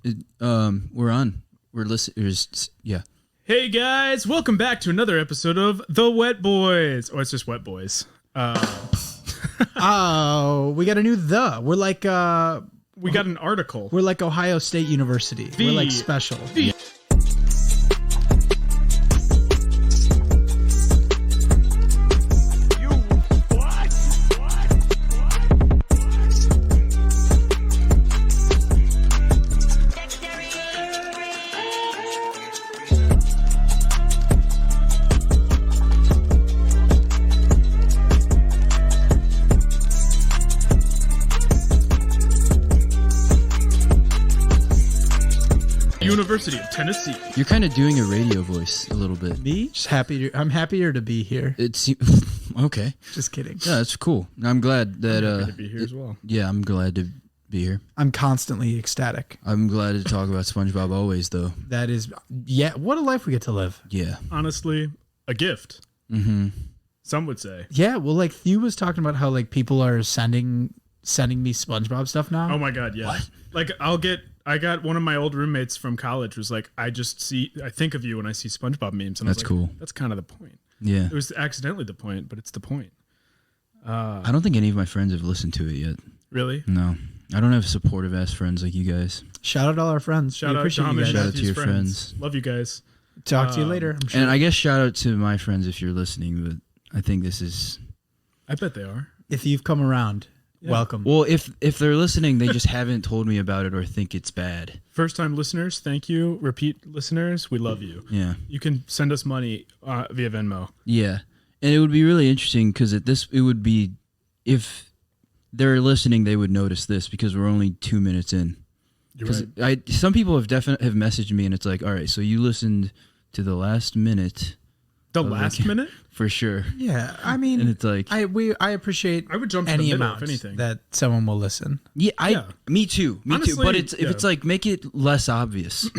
We're on. We're listeners. Yeah. Hey guys, welcome back to another episode of The Wet Boys. Oh, it's just Wet Boys. Oh, we got a new the. We're like we got an article. we're like Ohio State University. We're like special. University of Tennessee. You're kind of doing a radio voice a little bit. Me? Just happy. I'm happier to be here. It's okay. Just kidding. Yeah, that's cool. I'm glad that. I'm happy to be here as well. Yeah, I'm glad to be here. I'm constantly ecstatic. I'm glad to talk about SpongeBob always, though. That is, yeah. What a life we get to live. Yeah. Honestly, a gift. Mm-hmm. Some would say. Yeah. Well, like Thew was talking about how like people are sending me SpongeBob stuff now. Oh my god, yeah. What? Like I got one of my old roommates from college was like, I think of you when I see SpongeBob memes. And that's I was like, cool. That's kind of the point. Yeah. It was accidentally the point, but it's the point. I don't think any of my friends have listened to it yet. Really? No. I don't have supportive ass friends like you guys. Shout out to all our friends. Shout out to Shout out to your friends. Love you guys. Talk to you later. I'm sure. And I guess shout out to my friends if you're listening, but I think this is... I bet they are. If you've come around, welcome. Well, if they're listening, they just haven't told me about it or think it's bad. First time listeners, thank you. Repeat listeners, we love you. Yeah. You can send us money via Venmo. Yeah. And it would be really interesting because it would be, if they're listening, they would notice this because we're only 2 minutes in. You're right. Some people have messaged me and it's like, all right, so you listened to the last minute. The last minute? For sure. Yeah, I mean, and it's like I apprate. I would jump to any the middle, amount if anything. that someone will listen. Yeah, me too. Honestly, but if it's like, make it less obvious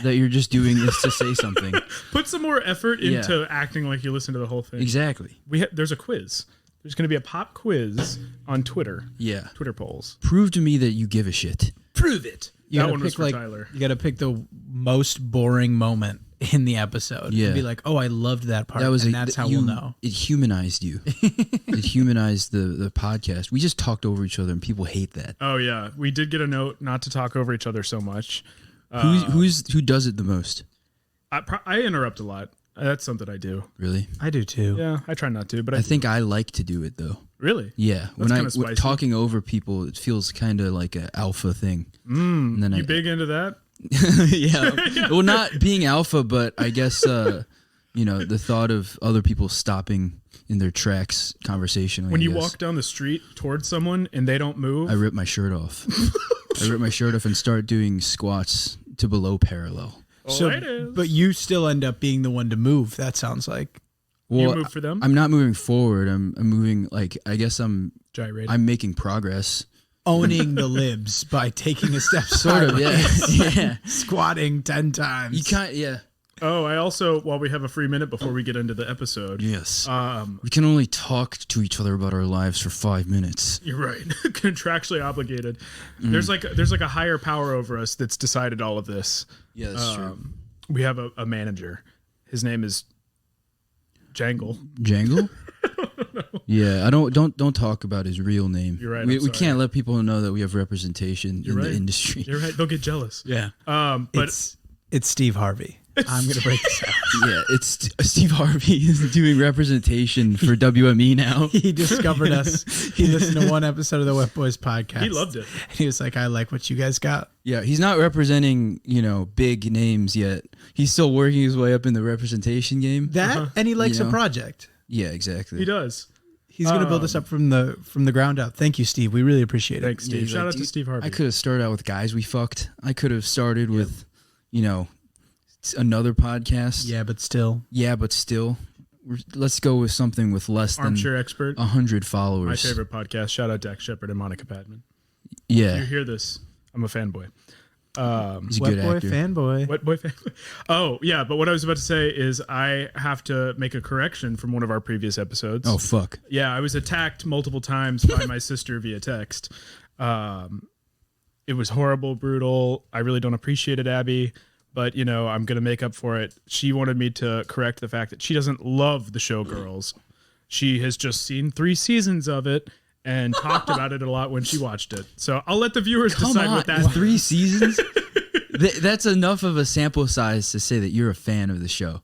that you're just doing this to say something. Put some more effort into acting like you listen to the whole thing. Exactly. There's a quiz. There's going to be a pop quiz on Twitter. Yeah. Twitter polls. Prove to me that you give a shit. Prove it. That one was for like, Tyler. You got to pick the most boring moment in the episode. Yeah. And be like, oh, I loved that part. That's how we'll know. It humanized you. It humanized the podcast. We just talked over each other and people hate that. Oh, yeah. We did get a note not to talk over each other so much. Who does it the most? I interrupt a lot. That's something I do. Really? I do too. Yeah, I try not to, but I think I like to do it though. Really? Yeah. That's when talking over people, it feels kind of like an alpha thing. And then big into that? Yeah. Well, not being alpha, but I guess the thought of other people stopping in their tracks conversationally. When you walk down the street towards someone and they don't move, I rip my shirt off. I rip my shirt off and start doing squats to below parallel. But you still end up being the one to move. That sounds like. Well, you move for them? I'm not moving forward. I'm moving I guess I'm gyrating. I'm making progress. Owning the libs by taking a step sort of, yeah. Squatting 10 times. You can't, yeah. Oh, I also, while we have a free minute before we get into the episode. Yes. We can only talk to each other about our lives for 5 minutes. You're right. Contractually obligated. There's like a higher power over us that's decided all of this. Yeah, that's true. We have a manager. His name is Jangle. Jangle? Yeah, I don't talk about his real name. You're right. We can't let people know that we have representation in the industry. You're right. They'll get jealous. Yeah. But it's Steve Harvey. I'm gonna break this out. Yeah, it's Steve Harvey is doing representation for WME now. He discovered us. He listened to one episode of the Wet Boys podcast. He loved it. And he was like, I like what you guys got. Yeah, he's not representing, big names yet. He's still working his way up in the representation game. And he likes a project. Yeah, exactly. He does. He's going to build us up from the ground up. Thank you, Steve. We really appreciate it. Thanks, Steve. Shout out to Steve Harvey. I could have started out with guys we fucked. I could have started with, another podcast. Yeah, but still. Let's go with something with less than Armchair Expert. 100 followers. My favorite podcast. Shout out Dak Shepard and Monica Padman. Yeah. If you hear this, I'm a fanboy. He's a Wet good boy actor. fanboy. Wet boy fanboy. Oh, yeah. But what I was about to say is I have to make a correction from one of our previous episodes. Oh, fuck. Yeah, I was attacked multiple times by my sister via text. it was horrible, brutal. I really don't appreciate it, Abby. But, you know, I'm going to make up for it. She wanted me to correct the fact that she doesn't love the show Girls. She has just seen 3 seasons of it and talked about it a lot when she watched it. So I'll let the viewers decide what that 3 seasons? That's enough of a sample size to say that you're a fan of the show.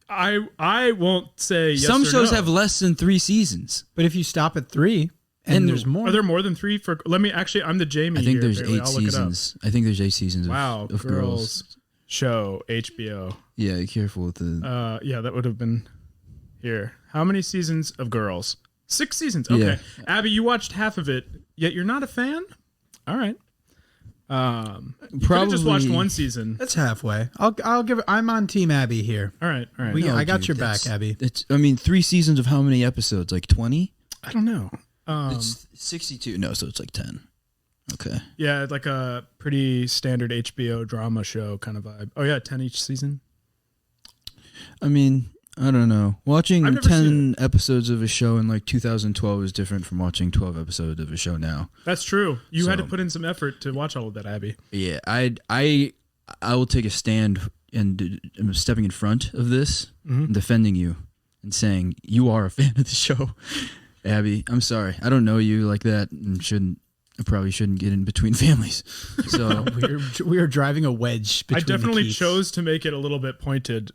I won't say yes Some or shows no. have less than 3 seasons. But if you stop at 3 and there's more. Are there more than 3 for... Let me... Actually, I'm the Jamie I think here, there's apparently. 8 I'll look it up. seasons. I think there's 8 seasons Wow, of Girls. Show, HBO. Yeah, be careful with the... Yeah, that would have been here. How many seasons of Girls? 6 seasons. Okay. Yeah. Abby, you watched half of it, yet you're not a fan? All right. Probably just watched 1 season. That's halfway. I'll give it. I'm on Team Abby here. All right. I got your back, Abby. It's 3 seasons of how many episodes? Like 20? I don't know. It's 62. No, so it's like 10. Okay. Yeah, like a pretty standard HBO drama show kind of vibe. Oh yeah, 10 each season. I mean, I don't know. Watching I've never 10 episodes of a show in like 2012 is different from watching 12 episodes of a show now. That's true. You had to So- put in some effort to watch all of that, Abby. Yeah, I will take a stand and I'm stepping in front of this and defending you and saying you are a fan of the show. Abby, I'm sorry. I don't know you like that and I probably shouldn't get in between families. So we are driving a wedge between I definitely the Keiths. chose to make it a little bit pointed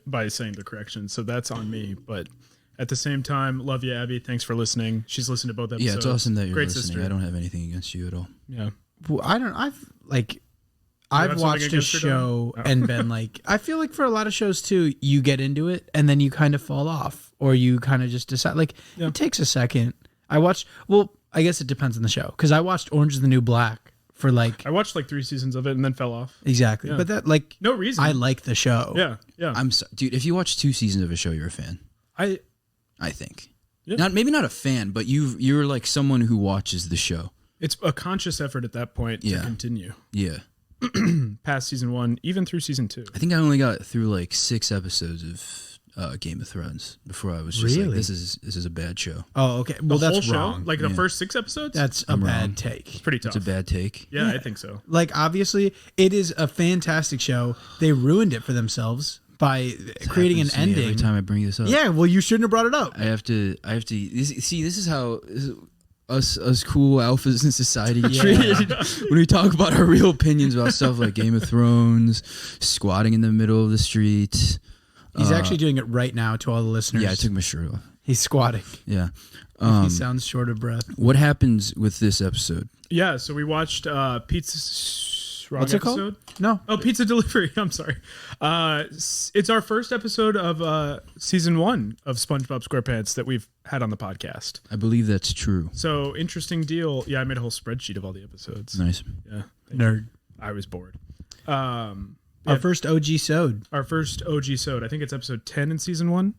by saying the correction, so that's on me. But at the same time, love you, Abby. Thanks for listening. She's listened to both episodes. yeah, it's awesome that you're Great listening. sister. I don't have anything against you at all. Yeah. Well, I've have something watched a against her, show Don? Oh. and been like, I feel like for a lot of shows too, you get into it and then you kind of fall off, or you kind of just decide. Like Yeah. it takes a second. I guess it depends on the show, because I watched Orange is the New Black for like I watched like 3 seasons of it and then fell off. exactly, Yeah. but that like No reason. I like the show. Yeah. I'm so, dude, if you watch 2 seasons of a show, you're a fan. I think. Yeah. Maybe not a fan, but you're like someone who watches the show. It's a conscious effort at that point to Yeah. continue Yeah. past season 1, even through season 2. I think I only got through like 6 episodes of Game of Thrones before I was just like, Really? this is a bad show. Oh, okay. Well, The whole that's show, wrong. like the first 6 episodes. That's a I'm bad wrong. take. pretty tough. It's a bad take. Yeah, I think so. Like obviously, it is a fantastic show. They ruined it for themselves by creating an Happens to me ending. every time I bring this up. Yeah, well, you shouldn't have brought it up. I have to see, this is how us cool alphas in society get treated when we talk about our real opinions about stuff like Game of Thrones, squatting in the middle of the street. He's actually doing it right now to all the listeners. Yeah, I took my shirt off. He's squatting. Yeah. He sounds short of breath. What happens with this episode? Yeah, so we watched Pizza. Wrong What's it episode? called? No. Oh, Pizza Delivery. I'm sorry. It's our first episode of season 1 of SpongeBob SquarePants that we've had on the podcast. I believe that's true. So interesting deal. Yeah, I made a whole spreadsheet of all the episodes. Nice. Yeah, Nerd. I was bored. Our first OG sode. Our first OG sode. I think it's episode 10 in season 1.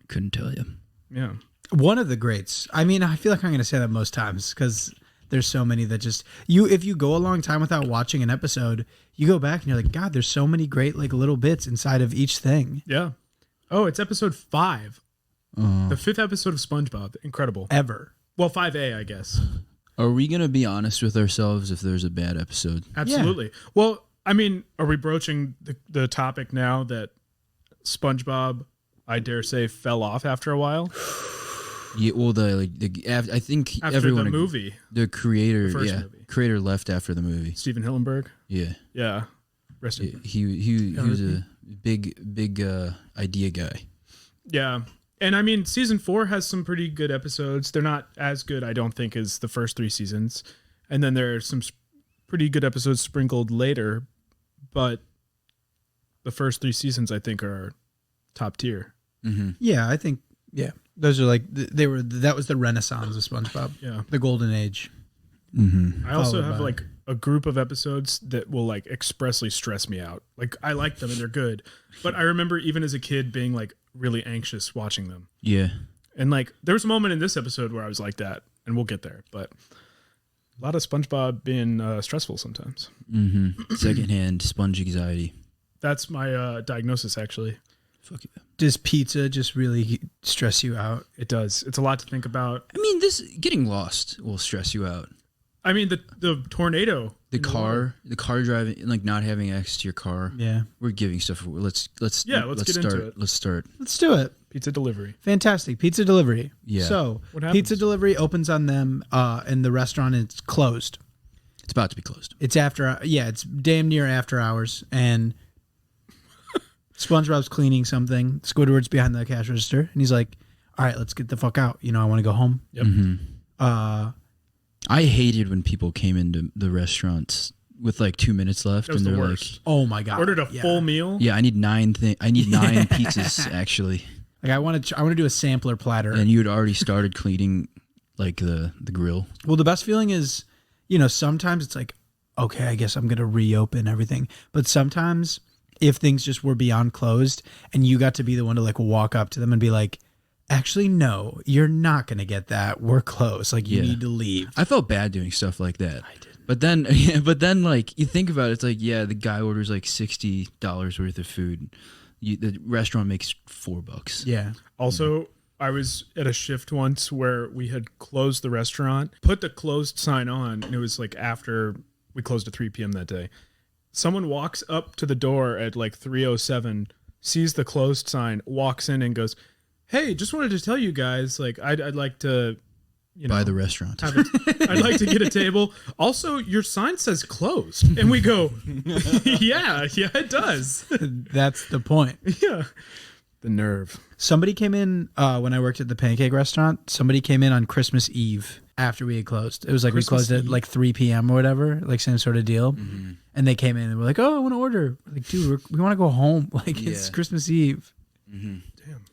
Couldn't tell you. Yeah. One of the greats. I mean, I feel like I'm going to say that most times because there's so many that just if you go a long time without watching an episode, you go back and you're like, God, there's so many great like little bits inside of each thing Yeah. Oh, it's episode 5. The 5th episode of SpongeBob. Incredible. ever. Well, 5A, I guess. Are we going to be honest with ourselves if there's a bad episode? Absolutely. Well, I mean, are we broaching the topic now that SpongeBob, I dare say, fell off after a while? Yeah, well, I think After everyone, the movie, the creator, The first movie. creator left after the movie. Steven Hillenburg. Yeah, Yeah. Rest in peace. he was a big idea guy. Yeah. And I mean, season 4 has some pretty good episodes. They're not as good, I don't think, as the first 3 seasons. And then there are some pretty good episodes sprinkled later. But the first 3 seasons, I think, are top tier. Mm-hmm. Yeah, I think. Yeah, those are like they were. That was the renaissance of SpongeBob. Yeah. The golden age. Mm-hmm. I also Followed have by- like a group of episodes that will like expressly stress me out. Like I like them and they're good. But I remember even as a kid being like really anxious watching them. Yeah. And like there was a moment in this episode where I was like that, and we'll get there. But a lot of SpongeBob being stressful sometimes. Mm-hmm. Secondhand sponge anxiety. That's my diagnosis, actually. Fuck yeah. Does pizza just really stress you out? It does. It's a lot to think about. I mean, this getting lost will stress you out. I mean, the tornado. The car driving, like not having access to your car. Yeah. We're giving stuff. Let's get start. into it. Let's start. Let's do it. Pizza delivery. Fantastic. Pizza delivery. Yeah. So What happens? pizza delivery opens on them and the restaurant is closed. It's about to be closed. It's it's damn near after hours, and SpongeBob's cleaning something. Squidward's behind the cash register, and he's like, all right, let's get the fuck out. I want to go home. Yep. Mm-hmm. I hated when people came into the restaurants with like 2 minutes left, That was and the they're worst. Oh my god! Ordered a full meal. like, "Yeah, I need 9 pizzas actually." Like I want to do a sampler platter. And you had already started cleaning like the grill. Well, the best feeling is, sometimes it's like, okay, I guess I'm gonna reopen everything. But sometimes, if things just were beyond closed, and you got to be the one to like walk up to them and be like, actually, no, you're not gonna get that. We're closed. Like you need to leave. I felt bad doing stuff like that. I did. But then, like you think about it, it's like, yeah, the guy orders like $60 worth of food. The restaurant makes $4. Yeah. Also, I was at a shift once where we had closed the restaurant, put the closed sign on, and it was like after we closed at 3 p.m. that day. Someone walks up to the door at like 3:07, sees the closed sign, walks in and goes, "Hey, just wanted to tell you guys, like I'd like to, Buy the restaurant. I'd like to get a table. Also, your sign says closed." And we go, yeah, it does. That's the point. Yeah. The nerve. Somebody came in when I worked at the pancake restaurant. Somebody came in on Christmas Eve after we had closed. It was like Christmas we closed at Eve. like 3 p.m. or whatever, like same sort of deal. Mm-hmm. And they came in and were like, "Oh, I want to order." We're like, dude, we want to go home. Like it's Yeah. Christmas Eve. Mm-hmm. Damn.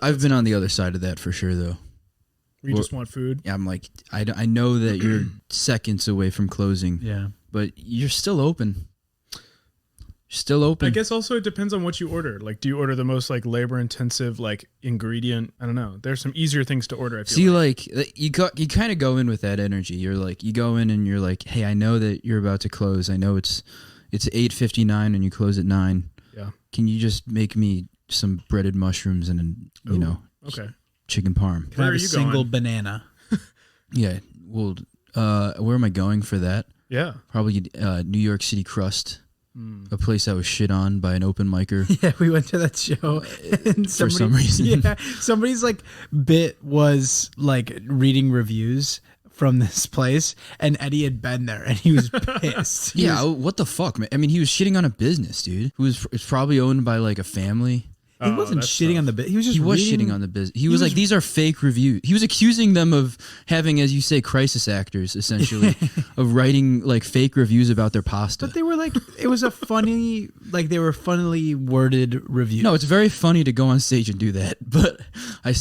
I've been on the other side of that for sure, though. We just want food. Yeah, I'm like, I know that you're seconds away from closing, Yeah. but you're still open. Still open. I guess also it depends on what you order. Like, do you order the most like labor intensive like ingredient? I don't know. There's some easier things to order. I feel See, like. you kind of go in with that energy. You're like, you go in and you're like, hey, I know that you're about to close. I know it's 8:59 and you close at 9. Yeah. Can you just make me some breaded mushrooms and Okay. chicken parm? Can I Where have are a you single going? banana? Yeah. Well, where am I going for that? Yeah. Probably New York City Crust, a place I was shit on by an open micer. Yeah, we went to that show and For some reason. Yeah, somebody's like bit was like reading reviews from this place, and Eddie had been there, and he was pissed. He Yeah, was- what the fuck, man? I mean, he was shitting on a business, dude. It's probably owned by like a family. he wasn't that's shitting tough. on the bit. He was just He was reading- shitting on the business. He was like, these are fake reviews. He was accusing them of having, as you say, crisis actors, essentially, of writing like fake reviews about their pasta. But they were like, it was a funny, like they were funnily worded reviews. No, it's very funny to go on stage and do that, but I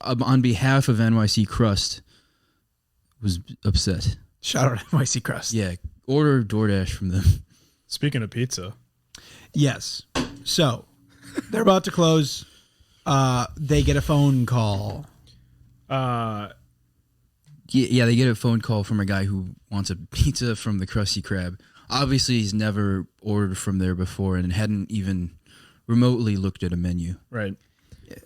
on behalf of NYC Crust, was upset. Shout out NYC Crust. Yeah, order DoorDash from them. Speaking of pizza, Yes. So they're about to close. They get a phone call. Yeah, they get a phone call from a guy who wants a pizza from the Krusty Krab. Obviously, he's never ordered from there before and hadn't even remotely looked at a menu. right?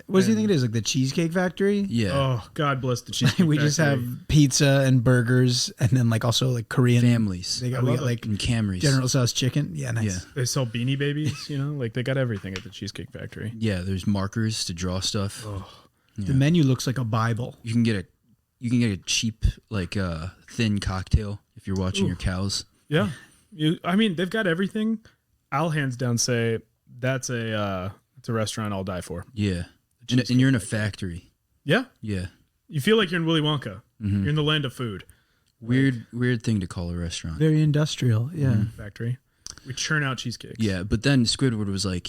What do you think it is? Like the Cheesecake Factory? Yeah, Oh, God bless the cheesecake. We just Factory. have pizza and burgers, and then like also like Korean families They got, I we love got it. like and Camrys. General Tso's chicken. Yeah, nice. Yeah. They sell Beanie Babies, like they got everything at the Cheesecake Factory. Yeah, there's markers to draw stuff. The menu looks like a Bible. You can get a cheap like thin cocktail if you're watching your cows. Yeah, I mean they've got everything. I'll hands down say that's a restaurant I'll die for. Yeah, and you're in a factory. Yeah, Yeah, you feel like you're in Willy Wonka. Mm-hmm. You're in the land of food. weird thing to call a restaurant. Very industrial. Yeah. Factory. We churn out cheesecakes. Yeah, but then Squidward was like,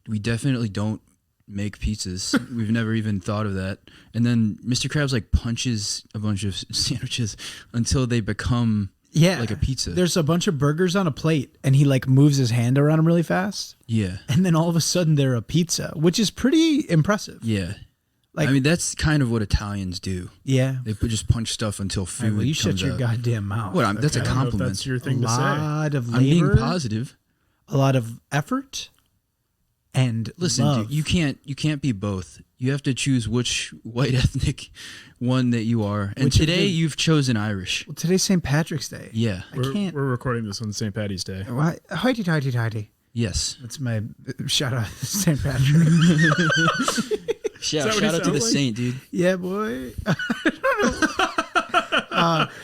we definitely don't make pizzas. We've never even thought of that. And then Mr. Krabs like punches a bunch of sandwiches until they become Yeah. like a pizza. There's a bunch of burgers on a plate, and he like moves his hand around them really fast, Yeah, and then all of a sudden they're a pizza, which is pretty impressive. yeah. Like- I mean, that's kind of what Italians do. Yeah. They just punch stuff until All right, food well, you shut comes your out. goddamn mouth. What? That's a I don't know if compliment. that's your A thing to say. lot of I'm being labor, positive. a lot of effort, and Listen, love. dude, you can't be both. You have to choose which white ethnic one that you are. And Which of today the- you've chosen Irish. Well, today's St. Patrick's Day. Yeah. can't- We're recording this on St. Patty's Day. Hoity toity toity. Yes. That's my shout out to St. Patrick. Shout what he out to sounds the like? saint, dude. Yeah, boy.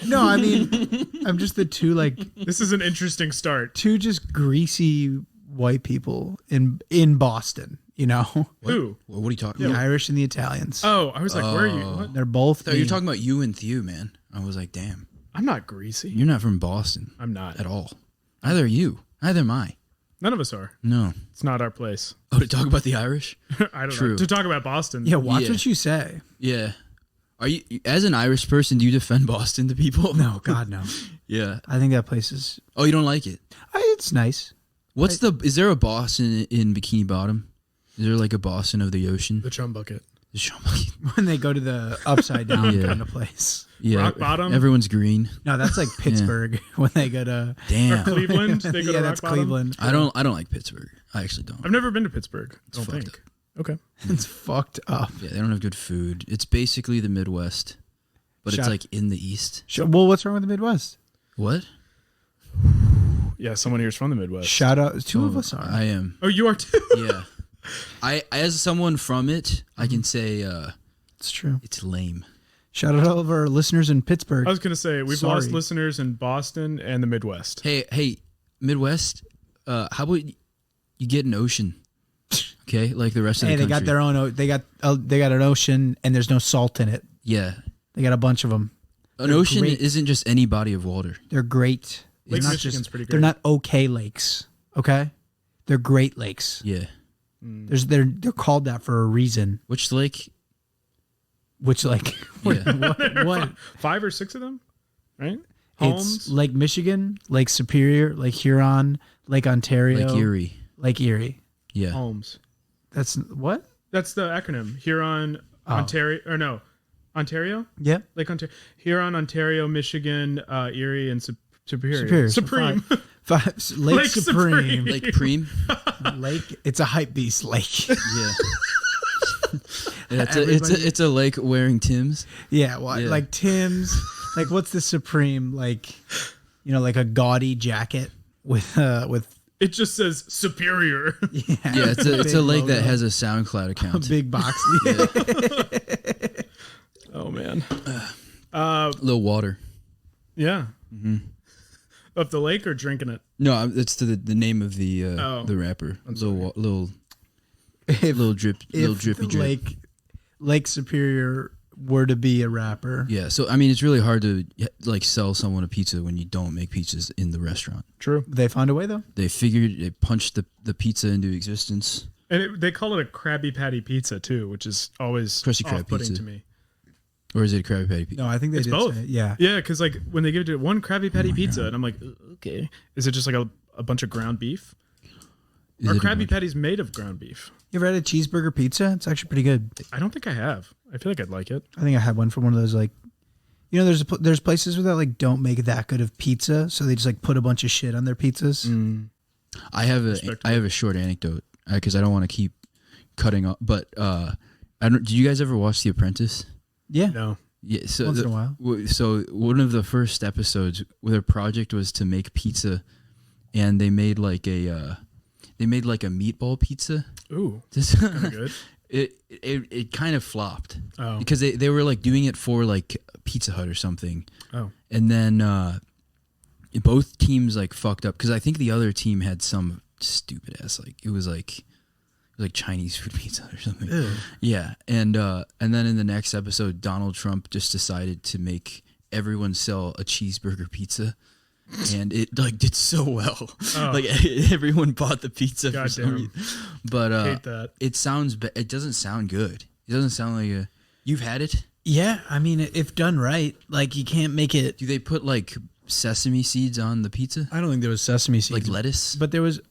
No, I mean, I'm just the two This is an interesting start. two just greasy white people in Boston. You know, Who? What are you talking the about? Irish and the Italians. Oh, I was like, where are you? What? They're both. I thought you were mean. talking about you and Thew, man. I was like, damn. I'm not greasy. You're not from Boston I'm not. at all. Neither are you. Neither am I. None of us are. No. It's not our place. Oh, to talk about the Irish? I don't know. True. To talk about Boston. Yeah, watch Yeah. what you say. Yeah. Are you, as an Irish person, do you defend Boston to people? No, God, no. Yeah. I think that place is. Oh, you don't like it? It's nice. Is there a Boston in Bikini Bottom? Is there like a Boston of the ocean? The chum bucket. The Chambly- When they go to the upside down Yeah. kind of place. Yeah. Rock Bottom? Everyone's green. No, that's like Pittsburgh when they go to. Damn. Cleveland. They go yeah, to that's Rock Bottom? Cleveland. I don't like Pittsburgh. I actually don't. I've never been to Pittsburgh. I don't fucked think. Okay. It's fucked up. Yeah, they don't have good food. It's basically the Midwest, but it's Shut- like in the East. Well, what's wrong with the Midwest? What? Yeah, someone here's from the Midwest. Shout out. Two of us are. I am. Oh, you are too? Yeah. I as someone from it, I can say It's true. it's lame. Shout out all of our listeners in Pittsburgh. I was going to say, we've lost Sorry. listeners in Boston and the Midwest. Hey, Midwest. How about you get an ocean? Okay, like the rest of Hey, the they country. got their own. They got an ocean, and there's no salt in it. Yeah, They got a bunch of them. an They're ocean great. isn't just any body of water. They're great. Lake They're not Michigan's just. pretty great. They're not okay lakes. Okay, they're great lakes. Yeah. They're called that for a reason. Which lake? Which like Yeah. what? 5 or 6 of them, right? It's Holmes. Lake Michigan, Lake Superior, Lake Huron, Lake Ontario, Lake Erie. Lake Erie. Yeah. Holmes. That's what? That's the acronym. Huron, Oh. Ontario, or no, Ontario? Yep. Lake Ontario. Huron, Ontario, Michigan, Erie, and Superior. Superior. So Supreme. Lake, Lake Supreme. Lake Preem. Lake. It's a hype beast lake. Yeah. Yeah, Everybody- it's a lake wearing Tim's. Yeah, well, Yeah. like Tim's. Like, what's the Supreme? Like, like a gaudy jacket with It just says Superior. yeah, Yeah, it's big a lake that logo, has a SoundCloud a account. big box. Oh, man. Little water. Yeah. Mm-hmm. Up the lake or drinking it? No, it's the name of the the rapper. Little If, drip, if little drippy the drip. Lake Superior were to be a rapper, Yeah, so I mean, it's really hard to like sell someone a pizza when you don't make pizzas in the restaurant. True. they found a way though. They punched the pizza into existence. And they call it a Krabby Patty pizza, too, which is always Krusty Krab off-putting pizza. to me. Or is it a Krabby Patty pizza? No, I think they It's did both. say it. Yeah. Yeah, because like when they give it one Krabby Patty pizza, and I'm like, okay, is it just like a bunch of ground beef? Is Are it a Krabby bunch- Patties made of ground beef? You ever had a cheeseburger pizza? It's actually pretty good. I don't think I have. I feel like I'd like it. I think I had one from one of those like, there's places where that like don't make that good of pizza, so they just like put a bunch of shit on their pizzas. I have Respectable. a short anecdote because I don't want to keep cutting off. But I don't. Did you guys ever watch The Apprentice? Yeah, No. Yeah. So once in a while. So one of the first episodes, their project was to make pizza, and they made like a meatball pizza. Ooh, This- kind of good. it kind of flopped Oh. because they were like doing it for like Pizza Hut or something, Oh. and then both teams like fucked up because I think the other team had some stupid ass it was like Chinese food pizza or something. Ew. Yeah, and then in the next episode, Donald Trump just decided to make everyone sell a cheeseburger pizza, and it like did so well. Oh. Like everyone bought the pizza for some Goddamn. reason. But Hate that. it doesn't sound good. It doesn't sound like a. You've had it? Yeah, I mean, if done right, like you can't make it. Do they put like sesame seeds on the pizza? I don't think there was sesame seeds, Like lettuce? but there was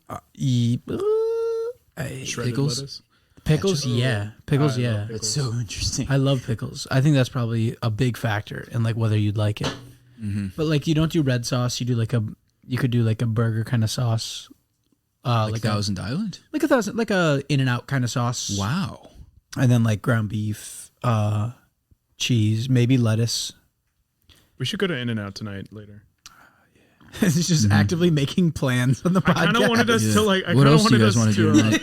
Shredded Pickles? lettuce. pickles. Yeah, pickles. I Yeah, love That's so interesting. I love pickles. I think that's probably a big factor in like whether you'd like it. But like you don't do red sauce. You could do like a burger kind of sauce. like Thousand Island? like a In-N-Out kind of sauce. Wow. and then like ground beef, cheese, maybe lettuce. We should go to In-N-Out tonight later. It's just actively making plans on the podcast. I kind of wanted us to like. What else do you guys want to do tonight?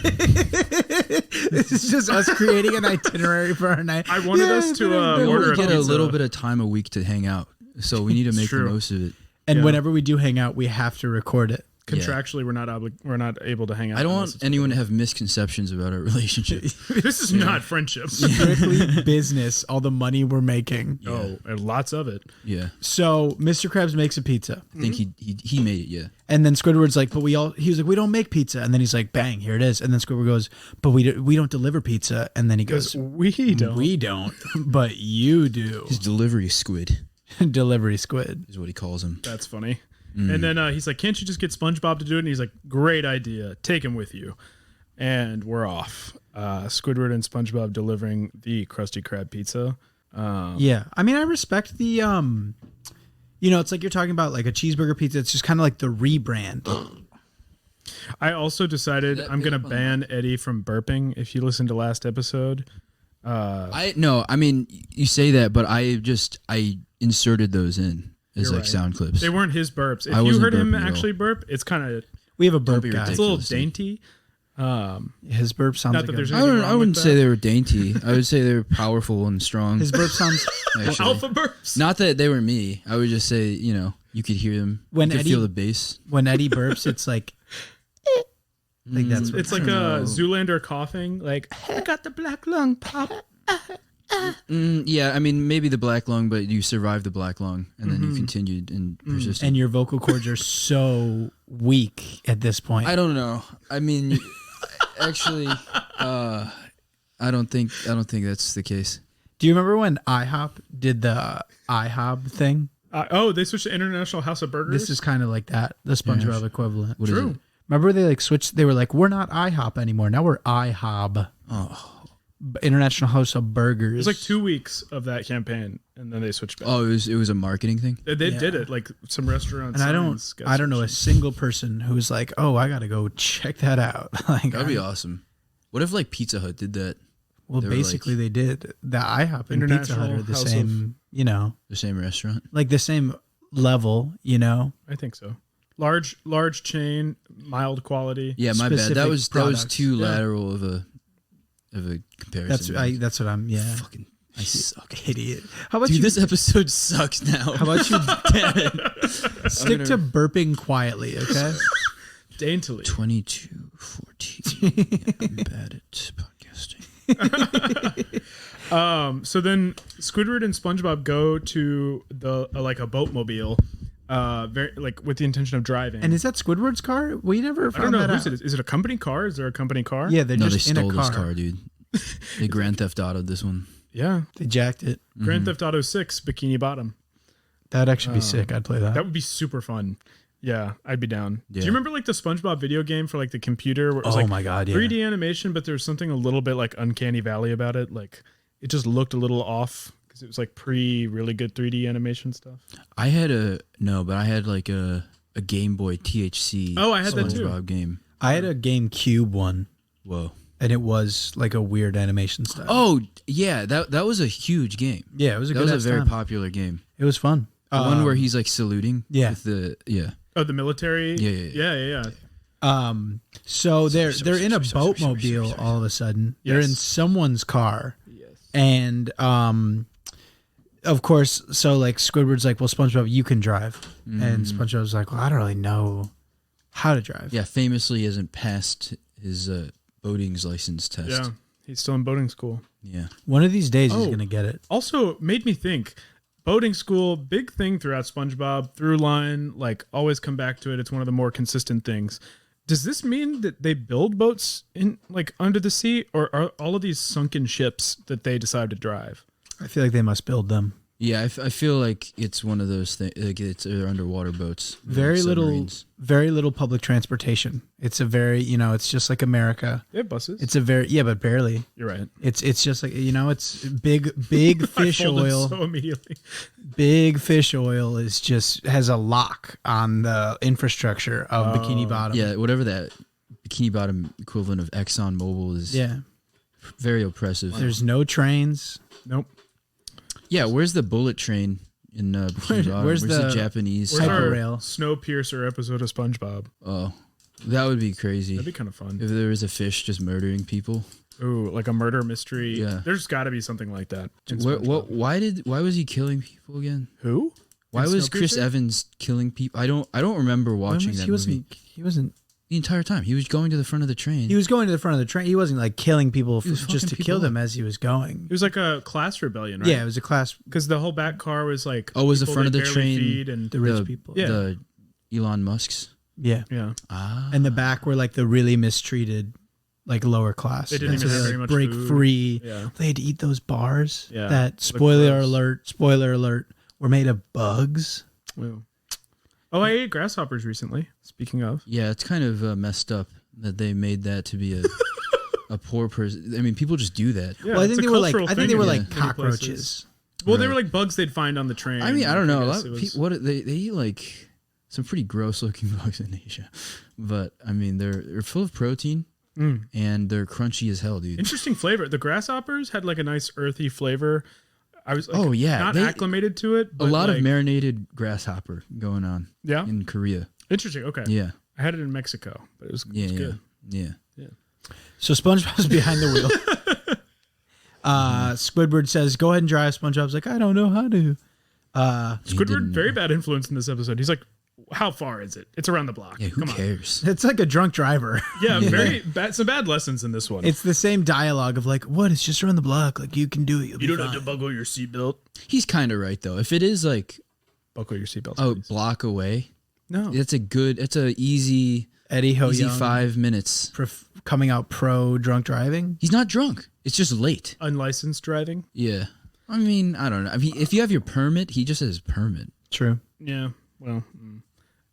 This is just us creating an itinerary for our night. I wanted us to We order only a get pizza. a little bit of time a week to hang out, so we need to make the true. most of it. And Yeah. whenever we do hang out, we have to record it. Contractually, we're not able to hang out. I don't unless want it's anyone to have misconceptions about our relationship. This is not friendship. Strictly business, all the money we're making. Oh, and lots of it. Yeah, So Mr. Krabs makes a pizza. I think he made it. Yeah, And then Squidward's like, he was like, we don't make pizza. And then he's like, bang, here it is. And then Squidward goes, but we don't deliver pizza. And then he Because goes, we don't. we don't, but you do. his delivery squid Delivery squid. is what he calls him. That's funny. And then he's like, can't you just get SpongeBob to do it? And he's like, great idea. Take him with you. And we're off. Squidward and SpongeBob delivering the Krusty Krab pizza. Yeah. I mean, I respect the, it's like you're talking about like a cheeseburger pizza. It's just kind of like the rebrand. I also decided That I'm going to big one. ban Eddie from burping. If you listened to last episode, I mean, you say that, but I inserted those in as You're like right. sound clips. they weren't his burps. If I you wasn't heard him burping at all. actually burp, it's kind of, We have a burp be guy. it's a little Ridiculous, dude. dainty. His burp sounds Not like that a- there's I anything don't. wrong I wouldn't with say that. they were dainty. I would say they were powerful and strong. his burp sounds actually. Alpha burps. Not that they were me. I would just say, you could hear them. When you could Eddie- feel the bass. when Eddie burps, it's like that's what It's like I don't a know. Zoolander coughing. Like, I got the black lung pop. Yeah, I mean, maybe the black lung, but you survived the black lung, and then you continued and persisted. and your vocal cords are so weak at this point. I don't know. I mean, actually, I don't think that's the case. Do you remember when IHOP did the IHOB thing? They switched to International House of Burgers. This is kind of like that, the SpongeBob equivalent. What is true. it? Remember they like switched? They were like, we're not IHOP anymore. Now we're IHOB. Oh, International House of Burgers. It was like 2 weeks of that campaign, and then they switched back. it was a marketing thing. They did it like some restaurants. And I don't know a single person who's like, oh, I gotta go check that out. Like, That'd be awesome. What if like Pizza Hut did that? well, they were basically they did. The IHOP and Pizza Hut are the International House same. The same restaurant. Like the same level. I think so. Large chain, mild quality. Yeah, my bad. Specific That was products. too Yeah. lateral of a comparison. That's what I'm. Yeah, fucking I suck. idiot. How about Dude, you? this episode sucks now. How about you Damn it. stick to burping quietly? Okay. Daintily. 22:14. I'm bad at podcasting. So then Squidward and SpongeBob go to the like a boatmobile, very like with the intention of driving. And is that Squidward's car? We never I don't found know that whose out. it is. Is it a company car? Is there a company car? Yeah, they're No, they just in stole a car. this car, dude. They Grand Theft Auto'd this one. Yeah. They jacked it. Grand Theft Auto 6 Bikini Bottom. That'd actually be sick. I'd play that. That would be super fun. Yeah, I'd be down. Do Yeah. you remember like the SpongeBob video game for like the computer? Where it was Oh like my God, yeah. 3D animation, but there's something a little bit like Uncanny Valley about it. Like it just looked a little off because it was like really good 3D animation stuff. I had like a Game Boy THC. Oh, I had that too. SpongeBob game. I had a GameCube one, Whoa. and it was like a weird animation style. Oh yeah, that was a huge game. yeah, it was a That good. was a very time. popular game. It was fun. The one where he's like saluting. yeah. With the Oh, the military. Yeah. So they're in a boatmobile all of a sudden. They're in Yes. someone's car. And of course, so like Squidward's like, well, SpongeBob, you can drive. And SpongeBob's like, well, I don't really know how to drive. Yeah, famously hasn't passed his boating's license test. Yeah. He's still in boating school. Yeah. One of these days he's Oh. gonna get it. Also made me think boating school, big thing throughout SpongeBob, through line, like always come back to it. It's one of the more consistent things. Does this mean that they build boats in like under the sea, or are all of these sunken ships that they decide to drive? I feel like they must build them. Yeah, I feel like it's one of those things. Like they're underwater boats. Very submarines. little public transportation. It's a very, it's just like America. They have buses. It's a very, but barely. You're right. It's just like, it's big fish I folded oil. so immediately. Big fish oil has a lock on the infrastructure of Bikini Bottom. Yeah, whatever that Bikini Bottom equivalent of Exxon Mobil is. Yeah. very oppressive. There's no trains. Nope. Yeah, where's the bullet train in Bikini Bottom? where's Where's the the- Japanese? Where's our Hyperrail. Snowpiercer episode of SpongeBob? Oh, that would be crazy. That'd be kind of fun. If there was a fish just murdering people. Ooh, like a murder mystery. Yeah. There's got to be something like that. in What? SpongeBob. Why was he killing people again? Who? Why In was Chris Snowpiercer? Evans killing people? I don't remember watching that movie He wasn't. the entire time. He was going to the front of the train. He was going to the front of the train. He wasn't like killing people was just fucking to people kill them up. as he was going. It was like a class rebellion, right? Yeah, it was a class. Because the whole back car was like. Oh, was the people front of they the barely train feed and The rich people. Yeah. The Elon Musk's. Yeah. yeah. And the back were like the really mistreated, like lower class. They didn't And even so have they, very like, much break food. free. Yeah. They had to eat those bars. Yeah. That Look spoiler gross. alert, were made of bugs. Ew. Oh, I ate grasshoppers recently. Speaking of. Yeah, it's kind of messed up that they made that to be a poor person. I mean, people just do that. Yeah, Well, I it's think a they were like cultural thing they were in like many cockroaches. places. Well, they were Right. like bugs they'd find on the train. I mean, I don't know. A lot guess of it was- people, they eat like some pretty gross looking bugs in Asia, but I mean, they're full of protein and they're crunchy as hell, dude. Interesting flavor. The grasshoppers had like a nice earthy flavor. I was like, Oh, yeah, not they- acclimated to it. A But lot like, of marinated grasshopper going on Yeah. in Korea. Interesting. Okay. Yeah, I had it in Mexico, but it was good. yeah. So SpongeBob's behind the wheel. Squidward says, "Go ahead and drive." SpongeBob's like, "I don't know how to." He Squidward, didn't- very bad influence in this episode. He's like, how far is it? It's around the block. Yeah, who Come on. cares? It's like a drunk driver. Yeah, very bad. Some bad lessons in this one. It's the same dialogue of like, "What? It's just around the block. Like you can do it. You'll you be don't fine." have to buckle your seatbelt. He's kind of right though. If it is like Buckle your seatbelt. a please. block away, No. it's a easy Eddie Ho easy Young 5 minutes. coming out pro drunk driving. He's not drunk. It's just late. Unlicensed driving. Yeah. I mean, I don't know. I mean, if you have your permit, he just has permit. True. Yeah. Well.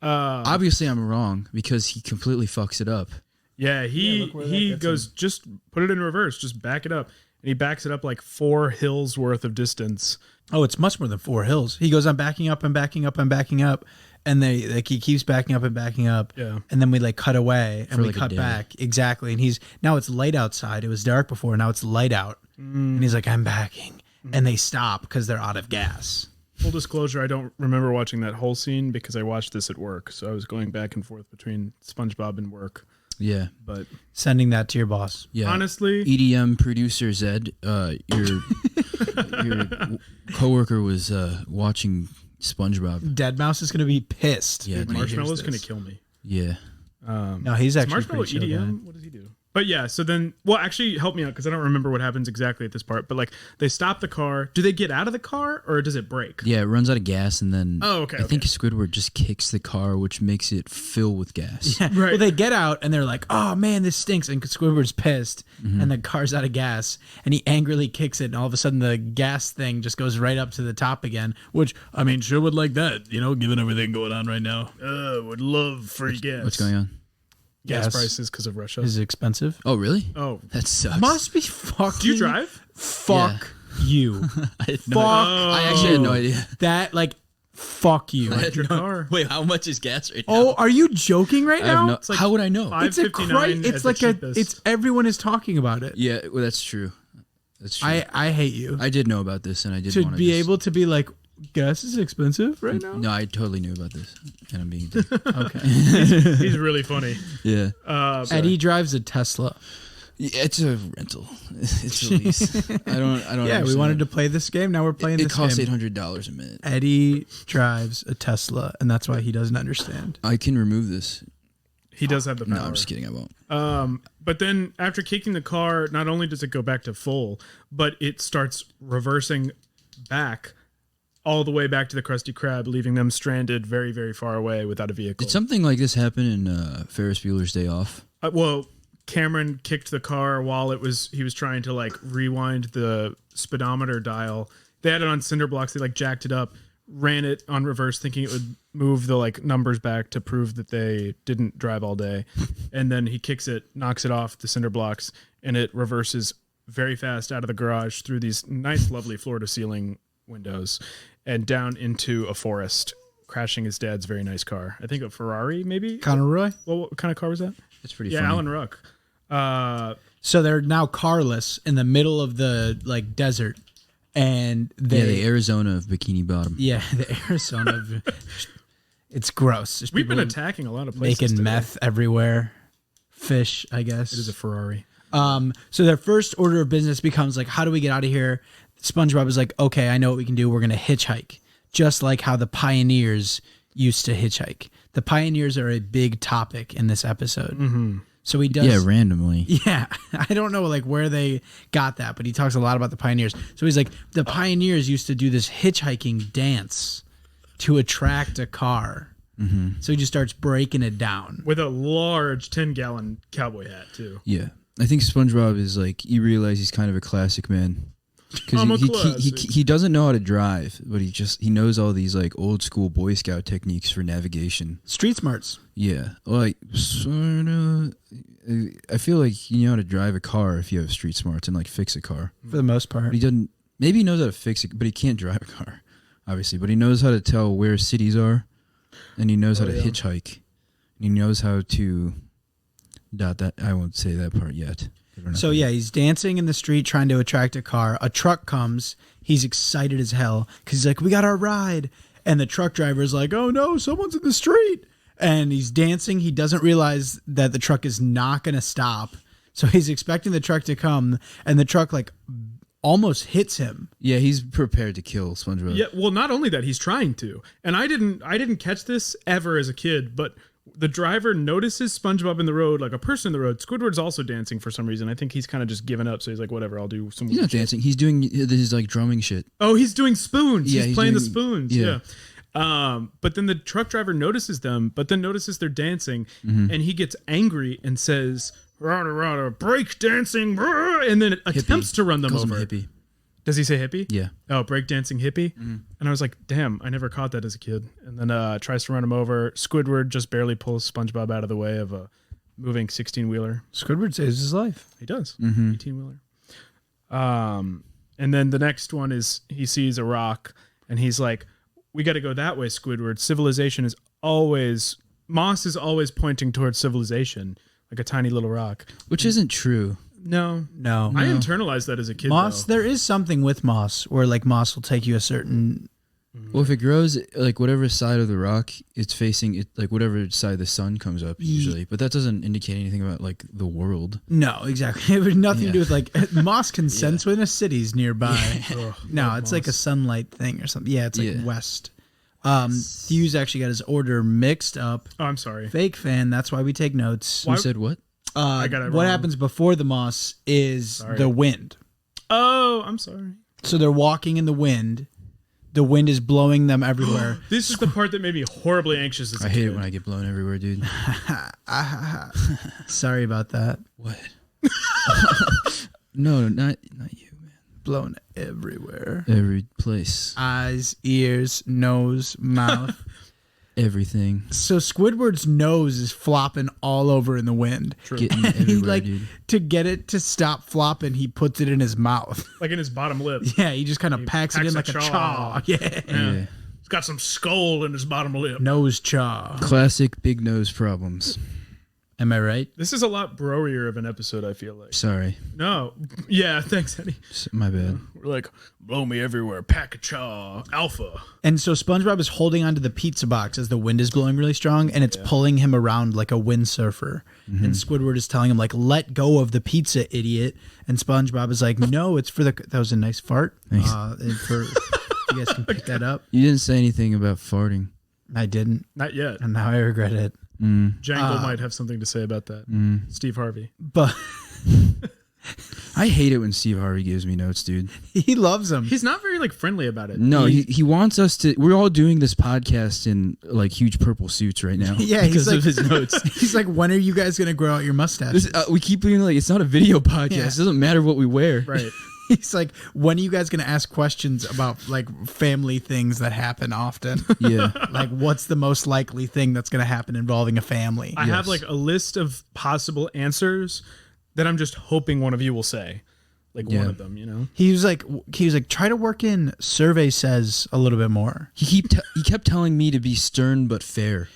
Obviously, I'm wrong because he completely fucks it up. Yeah. He goes just put it in reverse. Just back it up, and he backs it up like 4 hills worth of distance. Oh, it's much more than 4 hills. He goes, "I'm backing up, I'm backing up, I'm backing up," and they like he keeps backing up and backing up. Yeah. And then we like cut away and For we like a cut day. back exactly. And he's now it's light outside. It was dark before. Now it's light out. And he's like, "I'm backing," and they stop because they're out of gas. Full disclosure, I don't remember watching that whole scene because I watched this at work. So I was going back and forth between SpongeBob and work. Yeah. But Sending that to your boss. Yeah. honestly, EDM producer Zed, your coworker was watching SpongeBob. Deadmau5 is gonna be pissed. Yeah, when he hears Marshmallow's going this. to kill me. Yeah. No, he's actually Marshmallow pretty chill EDM? guy. What does he do? But yeah, so then, well, actually, help me out because I don't remember what happens exactly at this part. But like, they stop the car. Do they get out of the car or does it break? Yeah, it runs out of gas and then Oh, okay, I think okay. Squidward just kicks the car, which makes it fill with gas. Yeah. Right. Well, they get out and they're like, "Oh man, this stinks!" And Squidward's pissed, Mm-hmm. and the car's out of gas, and he angrily kicks it, and all of a sudden the gas thing just goes right up to the top again. Which I mean, sure would like that, given everything going on right now. Would love free gas. What's going on? Gas Gas prices because of Russia. Is it expensive? Oh, really? Oh, That sucks. Must be fucking. do you drive? Fuck you. I had Fuck. no I actually had no idea. That like, fuck you. Your car. Wait, how much is gas right now? Oh, are you joking right I have now? no, like how would I know? five- It's a $5.59 Christ. at It's the like a. cheapest. It's everyone is talking about it. Yeah, well, that's true. That's true. I hate you. I did know about this, and I did to want to be able to be like, gas is expensive right now. No, I totally knew about this, and I'm being. Okay. He's really funny. Yeah. Eddie drives a Tesla. Yeah, it's a rental. It's a lease. I don't. Yeah, we understand wanted that. to play this game. Now we're playing It this costs game. $800 a minute. Eddie drives a Tesla, and that's why he doesn't understand. I can remove this. He does have the power. No, I'm just kidding. I won't. But then after kicking the car, not only does it go back to full, but it starts reversing back all the way back to the Krusty Krab, leaving them stranded very, very far away without a vehicle. Did something like this happen in Ferris Bueller's Day Off? Well, Cameron kicked the car while he was trying to like rewind the speedometer dial. They had it on cinder blocks. They like jacked it up, ran it on reverse, thinking it would move the like numbers back to prove that they didn't drive all day. And then he kicks it, knocks it off the cinder blocks, and it reverses very fast out of the garage through these nice, lovely floor to ceiling windows and down into a forest, crashing his dad's very nice car. I think a Ferrari, maybe. Conor Roy? Well, what kind of car was that? It's pretty Yeah, funny. Alan Ruck. So they're now carless in the middle of the like desert, and the Arizona of Bikini Bottom. Yeah, the Arizona. It's gross. There's We've been people attacking a lot of places. making today. meth everywhere. Fish, I guess. It is a Ferrari. So their first order of business becomes like, how do we get out of here? SpongeBob is like, okay, I know what we can do. We're going to hitchhike, just like how the pioneers used to hitchhike. The pioneers are a big topic in this episode. Mm-hmm. So he does. Yeah, randomly. Yeah, I don't know like where they got that, but he talks a lot about the pioneers. So he's like, the pioneers used to do this hitchhiking dance to attract a car. Mm-hmm. So he just starts breaking it down. With a large 10-gallon cowboy hat, too. Yeah. I think SpongeBob is like, you realize he's kind of a classic man. I'm a Because classic. he doesn't know how to drive, but he knows all these like old school Boy Scout techniques for navigation. Street smarts. Yeah. Like, sort of, I feel like you know how to drive a car if you have street smarts and like fix a car. For the most part. But he doesn't, maybe he knows how to fix it, but he can't drive a car, obviously. But he knows how to tell where cities are, and he knows how to hitchhike, and he knows how to that. I won't say that part yet. So yeah, he's dancing in the street trying to attract a car. A truck comes. He's excited as hell because he's like, we got our ride. And the truck driver is like, oh no, someone's in the street. And he's dancing. He doesn't realize that the truck is not going to stop. So he's expecting the truck to come, and the truck like almost hits him. Yeah, he's prepared to kill SpongeBob. Yeah, well, not only that, he's trying to. And I didn't catch this ever as a kid, but the driver notices SpongeBob in the road, like a person in the road. Squidward's also dancing for some reason. I think he's kind of just given up, so he's like, whatever, I'll do some He's not dancing. He's doing his like drumming shit. Oh, he's doing spoons. Yeah, he's playing the doing- spoons. yeah. But then the truck driver notices them, but then notices they're dancing, Mm-hmm. and he gets angry and says, rada, rada, break dancing, brr," and then attempts to run them Calls him over. hippie. Does he say hippie? Yeah. Oh, breakdancing hippie? And I was like, damn, I never caught that as a kid. And then tries to run him over. Squidward just barely pulls SpongeBob out of the way of a moving 16-wheeler. Squidward saves his life. He does. Mm-hmm. 18-wheeler. And then the next one is he sees a rock, and he's like, we got to go that way, Squidward. Civilization is always... Moss is always pointing towards civilization, like a tiny little rock. Which isn't true. No. No. I internalized that as a kid, Moss, though. there is something with moss where like moss will take you a certain. Well, if it grows like whatever side of the rock it's facing, it like whatever side the sun comes up usually. But that doesn't indicate anything about like the world. No, exactly. It has nothing to do Yeah. with like moss can sense when a city's nearby. Ugh, No, love it's like a Moss. sunlight thing or something. Yeah, it's like Yeah. west. Hughes actually got his order mixed up. Oh, I'm sorry. Fake fan. That's why we take notes. Who said what? I got it What wrong. happens before the moss is the wind. Oh, I'm sorry. So they're walking in the wind. The wind is blowing them everywhere. This is the part that made me horribly anxious as a I kid. hate it when I get blown everywhere, dude. Sorry about that. What? No, not you, man. Blown everywhere. Every place, Eyes, ears, nose, mouth. everything, So Squidward's nose is flopping all over in the wind. getting And he everywhere, like dude. to get it to stop flopping, he puts it in his mouth. Like in his bottom lip. Yeah, he just kind of packs it packs in a like a chaw. chaw. Yeah. Yeah. He's got some skull in his bottom lip. Nose chaw. Classic big nose problems. Am I right? This is a lot broier of an episode, I feel like. Sorry, No. Yeah, thanks, Eddie. my bad. We're like, blow me everywhere, pack a chaw, alpha. And so SpongeBob is holding onto the pizza box as the wind is blowing really strong, and it's pulling him around like a windsurfer. And Squidward is telling him like, "Let go of the pizza, idiot." And SpongeBob is like, "No, it's for the." That was a nice fart. Thanks. And for you guys can pick that up. You didn't say anything about farting. I didn't, Not yet. and now I regret it. Django might have something to say about that. Steve Harvey. But I hate it when Steve Harvey gives me notes, dude. he loves him. He's not very like friendly about it. No, he wants us to. We're all doing this podcast in like huge purple suits right now. Yeah, he's because like- of his notes. He's like, "When are you guys gonna grow out your mustache?" We keep being like, it's not a video podcast. Yeah. It doesn't matter what we wear. Right. He's like, "When are you guys gonna ask questions about like family things that happen often?" Yeah. Like, what's the most likely thing that's going to happen involving a family? I have like a list of possible answers that I'm just hoping one of you will say. Like Yeah. one of them, you know? He was like, try to work in survey says a little bit more. He kept telling me to be stern but fair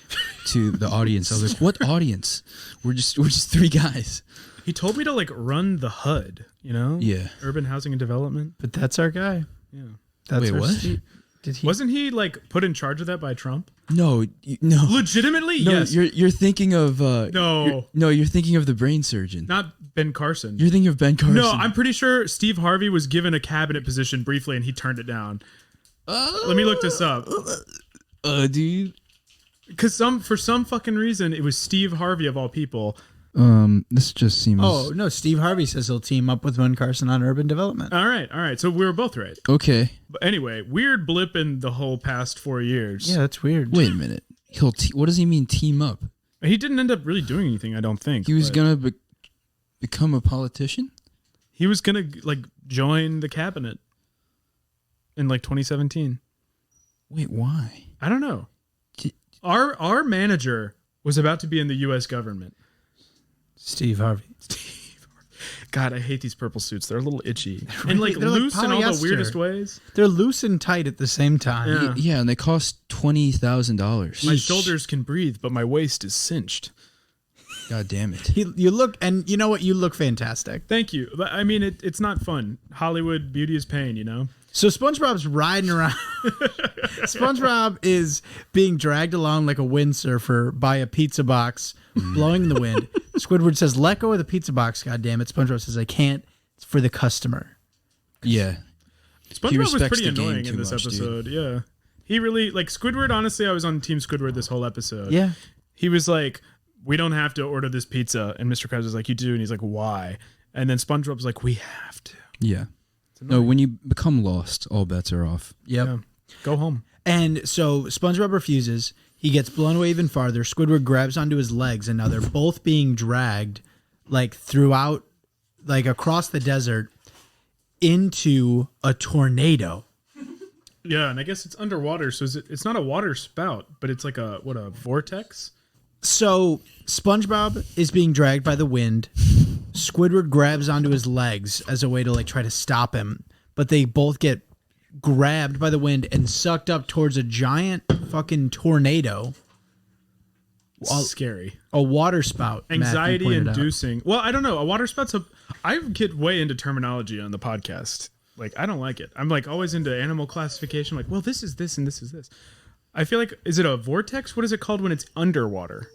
to the audience. I was like, what audience? We're just three guys. He told me to like run the HUD, you know? Yeah. Urban Housing and Development. But that's our guy. Yeah. That's Wait, our what? Did he? Wasn't he like put in charge of that by Trump? No, no. Legitimately? No, Yes. you're thinking of No. you're thinking of the brain surgeon. Not Ben Carson. You're thinking of Ben Carson. No, I'm pretty sure Steve Harvey was given a cabinet position briefly and he turned it down. Let me look this up. Dude. Because for some fucking reason, it was Steve Harvey of all people. This just seems. Oh no, Steve Harvey says he'll team up with Ben Carson on urban development. All right. So we were both right. Okay. But anyway, weird blip in the whole past 4 years. Yeah, that's weird. Wait a minute. What does he mean team up? He didn't end up really doing anything, I don't think. He was but gonna become a politician. He was gonna like join the cabinet in like 2017. Wait, why? I don't know. Our manager was about to be in the U.S. government. Steve Harvey. God, I hate these purple suits. They're a little itchy and like They're like loose in all the polyester. weirdest ways. They're loose and tight at the same time. Yeah. Yeah, and they cost $20,000. My shoulders can breathe, but my waist is cinched. God damn it. You look, and you know what? You look fantastic. Thank you. But I mean, it's not fun. Hollywood beauty is pain, you know? So SpongeBob's riding around. SpongeBob is being dragged along like a windsurfer by a pizza box, blowing in the wind. Squidward says, "Let go of the pizza box, goddammit." SpongeBob says, "I can't. It's for the customer." Yeah. SpongeBob was respects pretty the game annoying too in this much, dude. episode. Yeah. He really, like, Squidward, honestly, I was on Team Squidward this whole episode. Yeah. He was like, we don't have to order this pizza. And Mr. Krabs was like, you do. And he's like, why? And then SpongeBob's like, we have to. Yeah. No, when you become lost, all bets are off. Yep. Yeah. Go home. And so SpongeBob refuses. He gets blown away even farther. Squidward grabs onto his legs, and now they're both being dragged, like throughout, like across the desert, into a tornado. Yeah. And I guess it's underwater. So it's not a water spout, but it's like a vortex? So SpongeBob is being dragged by the wind. Squidward grabs onto his legs as a way to like try to stop him, but they both get grabbed by the wind and sucked up towards a giant fucking tornado. Scary. A water spout. Anxiety Matthew pointed out. inducing. Well, I don't know. A water spout's I get way into terminology on the podcast. Like, I don't like it. I'm like always into animal classification. Like, well, this is this and this is this. I feel like, is it a vortex? What is it called when it's underwater?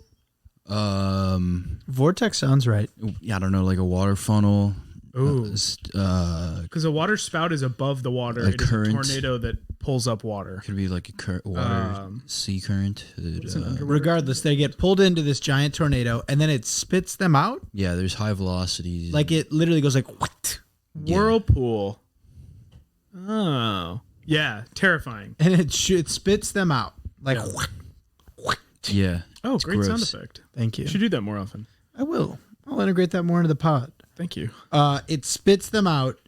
Vortex sounds right. Yeah, I don't know, like a water funnel. Ooh. Because a water spout is above the water. A It is current. a tornado that pulls up water. Could be like a water sea current. Regardless, they get pulled into this giant tornado, and then it spits them out. Yeah, there's high velocities. Like it literally goes like what? Whirlpool. Oh. Yeah, terrifying. And it spits them out like. Yeah. Yeah. Oh, it's great sound gross. effect. Thank you. You should do that more often. I will. I'll integrate that more into the pod. Thank you. It spits them out,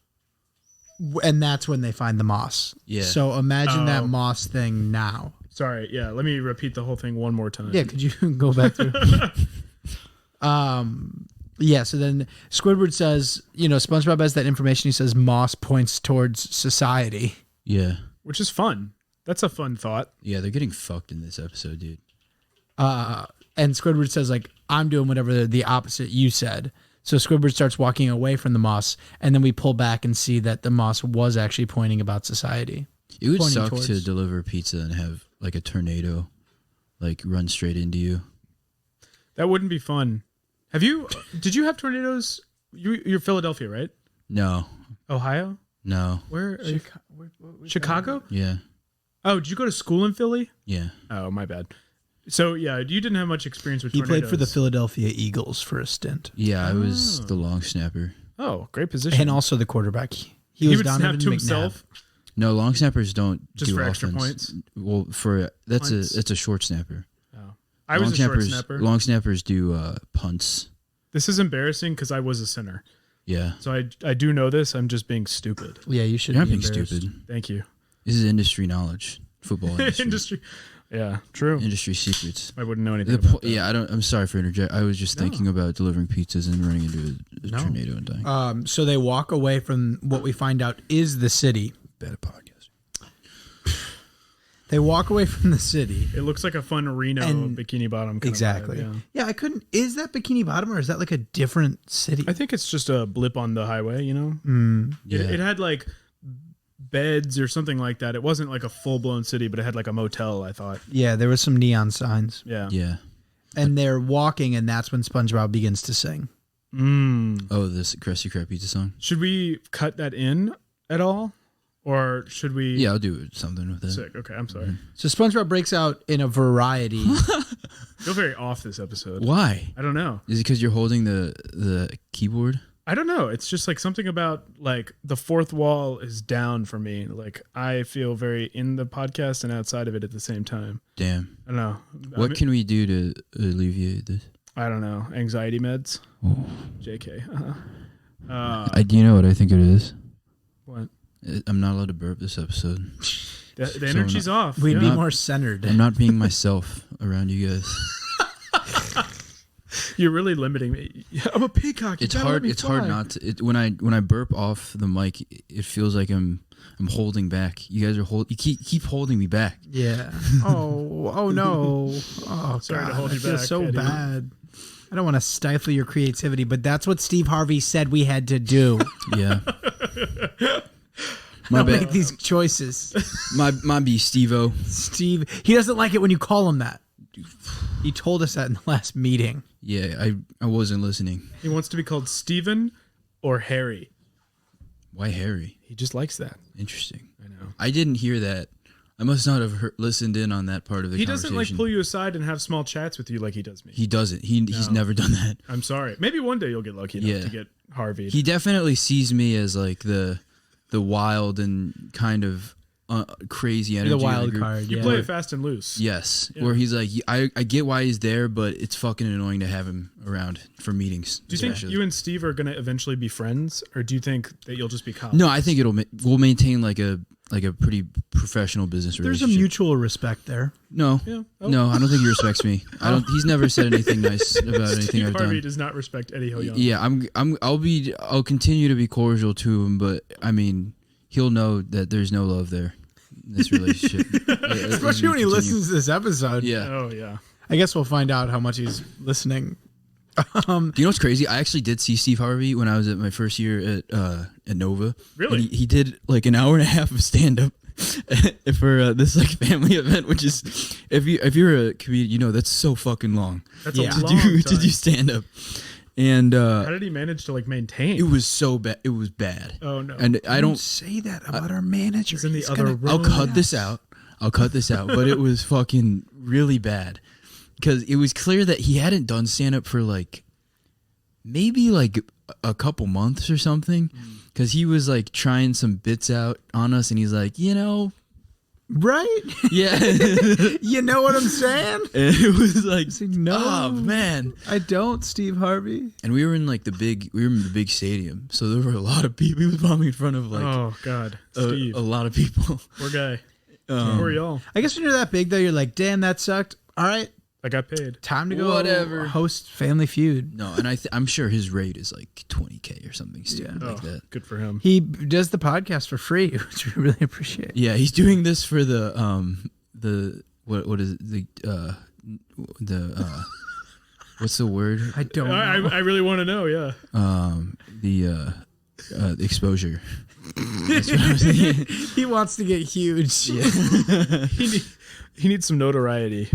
and that's when they find the moss. Yeah. So imagine that Oh. moss thing now. Sorry. Yeah, let me repeat the whole thing one more time. Yeah, could you go back through? Yeah, so then Squidward says, SpongeBob has that information. He says moss points towards society. Yeah. Which is fun. That's a fun thought. Yeah, they're getting fucked in this episode, dude. And Squidward says, like, I'm doing whatever the opposite you said. So Squidward starts walking away from the moss, and then we pull back and see that the moss was actually pointing about society. It would Pointing suck towards- to deliver pizza and have like a tornado like run straight into you. That wouldn't be fun. Did you have tornadoes? You're Philadelphia, right? No. Ohio? No. Where? Chicago? Yeah. Oh, did you go to school in Philly? Yeah. Oh, my bad. So, yeah, you didn't have much experience with He tornadoes. played for the Philadelphia Eagles for a stint. Yeah, I was the long snapper. Oh, great position. And also the quarterback. He he was would snap Donovan to McNabb. himself. No, long snappers don't Just do for offense. extra points? Well, Punts? it's a short snapper. Oh. I was a short snapper. Long snappers do punts. This is embarrassing because I was a center. Yeah. So I do know this. I'm just being stupid. Yeah, you should You're not be being embarrassed. stupid. Thank you. This is industry knowledge. Football industry. Industry. Yeah, true. Industry secrets. I wouldn't know anything about that. Yeah, I'm sorry for interjecting. I was just thinking about delivering pizzas and running into a tornado and dying. So they walk away from what we find out is the city. Bad podcast. They walk away from the city. It looks like a fun Reno Bikini Bottom kind Exactly. of vibe, Yeah, I couldn't. Is that Bikini Bottom or is that like a different city? I think it's just a blip on the highway, you know? Yeah. It had like beds or something like that. It wasn't like a full-blown city, but it had like a motel, I thought. Yeah, there was some neon signs. Yeah. Yeah. And they're walking, and that's when SpongeBob begins to sing. Oh, this Krusty Krab Pizza song. Should we cut that in at all? Or should we? Yeah, I'll do something with that. Sick. Okay, I'm sorry. So SpongeBob breaks out in a variety. I feel very off this episode. Why? I don't know. Is it because you're holding the keyboard? I don't know. It's just like something about like the fourth wall is down for me. Like I feel very in the podcast and outside of it at the same time. Damn. I don't know. What can we do to alleviate this? I don't know. Anxiety meds. Oh. JK. Do you know what I think it is? What? I'm not allowed to burp this episode. The energy's off. We'd be not- more centered. I'm not being myself around you guys. You're really limiting me. I'm a peacock. You It's gotta hard. let me It's hard fly. not to. When I burp off the mic, it feels like I'm holding back. You guys are You keep holding me back. Yeah. Oh no. Oh Sorry to God. hold I you feel back, so Eddie. bad. I don't want to stifle your creativity, but that's what Steve Harvey said we had to do. Yeah. My Don't bad. make these choices. My B, Steve-O. Steve, he doesn't like it when you call him that. He told us that in the last meeting. Yeah, I wasn't listening. He wants to be called Steven or Harry. Why Harry? He just likes that. Interesting. I know. I didn't hear that. I must not have listened in on that part of the He conversation. doesn't like pull you aside and have small chats with you like he does me. He doesn't. He's never done that. I'm sorry. Maybe one day you'll get lucky enough Yeah. to get Harvey. He definitely sees me as like the wild and kind of crazy energy. The of wild group. card. you Yeah. play it fast and loose. Yes, Yeah. where he's like, I get why he's there, but it's fucking annoying to have him around for meetings. Do you think especially. you and Steve are going to eventually be friends, or do you think that you'll just be colleagues? No, I think we'll maintain like a pretty professional business There's a relationship. mutual respect there. No, Yeah. Oh. no, I don't think he respects me. I don't. He's never said anything nice about anything Steve I've Harvey done. does not respect Eddie Ho Young. Yeah, I'll continue to be cordial to him, but I mean, he'll know that there's no love there in this relationship. Especially when he listens to this episode. Yeah. Oh yeah. I guess we'll find out how much he's listening. Do you know what's crazy? I actually did see Steve Harvey when I was at my first year at Nova. Really? And he did like an hour and a half of stand up for this like family event, which is if you're a comedian, you know that's so fucking long. That's Yeah. a long to time. do stand up. And How did he manage to like maintain? it was so bad. It was bad. Oh no. And I don't. say that about our manager. He's in the He's other gonna- room. I'll cut this out. But it was fucking really bad because it was clear that he hadn't done stand up for like maybe like a couple months or something. Because he was like trying some bits out on us, and he's like, Right? yeah. You know what I'm saying? And it was like, no. oh man. I don't, Steve Harvey. And we were in the big stadium, so there were a lot of people. He was bombing in front of like Oh God, a Steve, lot of people. poor guy. Poor y'all. I guess when you're that big, though, you're like, damn, that sucked. All right, I got paid. time to go Whatever. host Family Feud. No, and I'm sure his rate is like $20K or something stupid like Oh, that. good for him. He does the podcast for free, which we really appreciate. Yeah, he's doing this for the what is it what's the word I don't know. I really want to know. Yeah. the exposure. He wants to get huge. He needs some notoriety.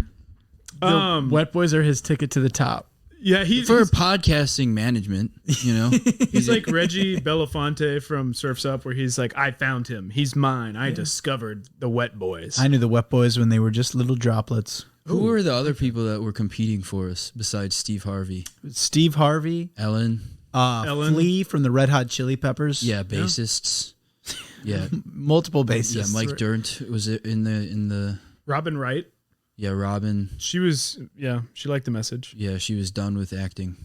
The Wet Boys are his ticket to the top. Yeah, he's For podcasting management, you know. he's like Reggie Belafonte from Surf's Up, where he's like, I found him. He's mine. I discovered the Wet Boys. I knew the Wet Boys when they were just little droplets. Who were the other people that were competing for us besides Steve Harvey? Steve Harvey, Ellen? Ellen. Flea from the Red Hot Chili Peppers. Yeah, bassists. Yeah. Multiple bassists. Yeah, Mike Dirnt was in the Robin Wright. yeah, Robin. She was, she liked the message. Yeah, she was done with acting.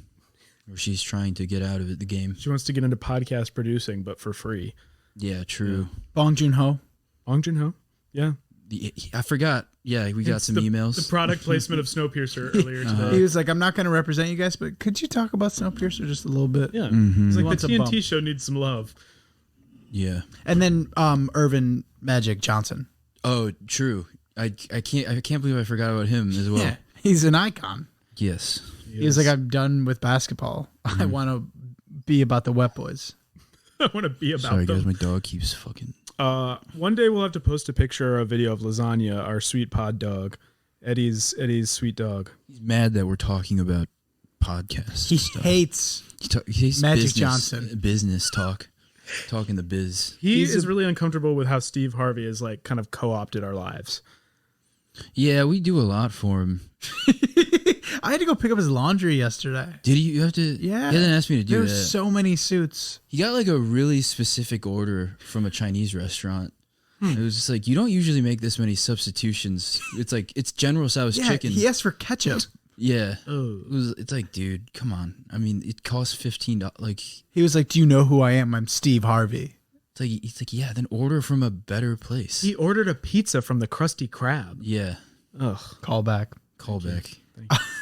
Or she's trying to get out of the game. She wants to get into podcast producing, but for free. Yeah, true. Bong Joon-ho. Bong Joon-ho. Yeah. I forgot. Yeah, we got It's some the, emails. The product placement of Snowpiercer earlier today. He was like, I'm not going to represent you guys, but could you talk about Snowpiercer just a little bit? Yeah. Mm-hmm. It's like Wants the a bump. TNT show needs some love. Yeah. And then Irvin Magic Johnson. Oh, true. I can't believe I forgot about him as well. Yeah, he's an icon. Yes. He was like, I'm done with basketball. I want to be about the wet boys. I want to be about Sorry, them. guys. My dog keeps fucking. One day we'll have to post a picture or a video of Lasagna, our sweet pod dog, Eddie's sweet dog. He's mad that we're talking about podcasts. He stuff. hates He hates Magic business, Johnson. Business talk. Talking the biz. He is really uncomfortable with how Steve Harvey has like kind of co-opted our lives. Yeah, we do a lot for him. I had to go pick up his laundry yesterday. Did you have to? Yeah. He hasn't asked me to do There that. were so many suits. He got like a really specific order from a Chinese restaurant. It was just like, you don't usually make this many substitutions. It's like, it's General Tso's Yeah, chicken. he asked for ketchup. Yeah. Oh. It's like, dude, come on. I mean, it costs $15. Like, He was like, do you know who I am? I'm Steve Harvey. it's like, yeah, then order from a better place. He ordered a pizza from the Krusty Krab. Yeah. Ugh. Call back. Call back.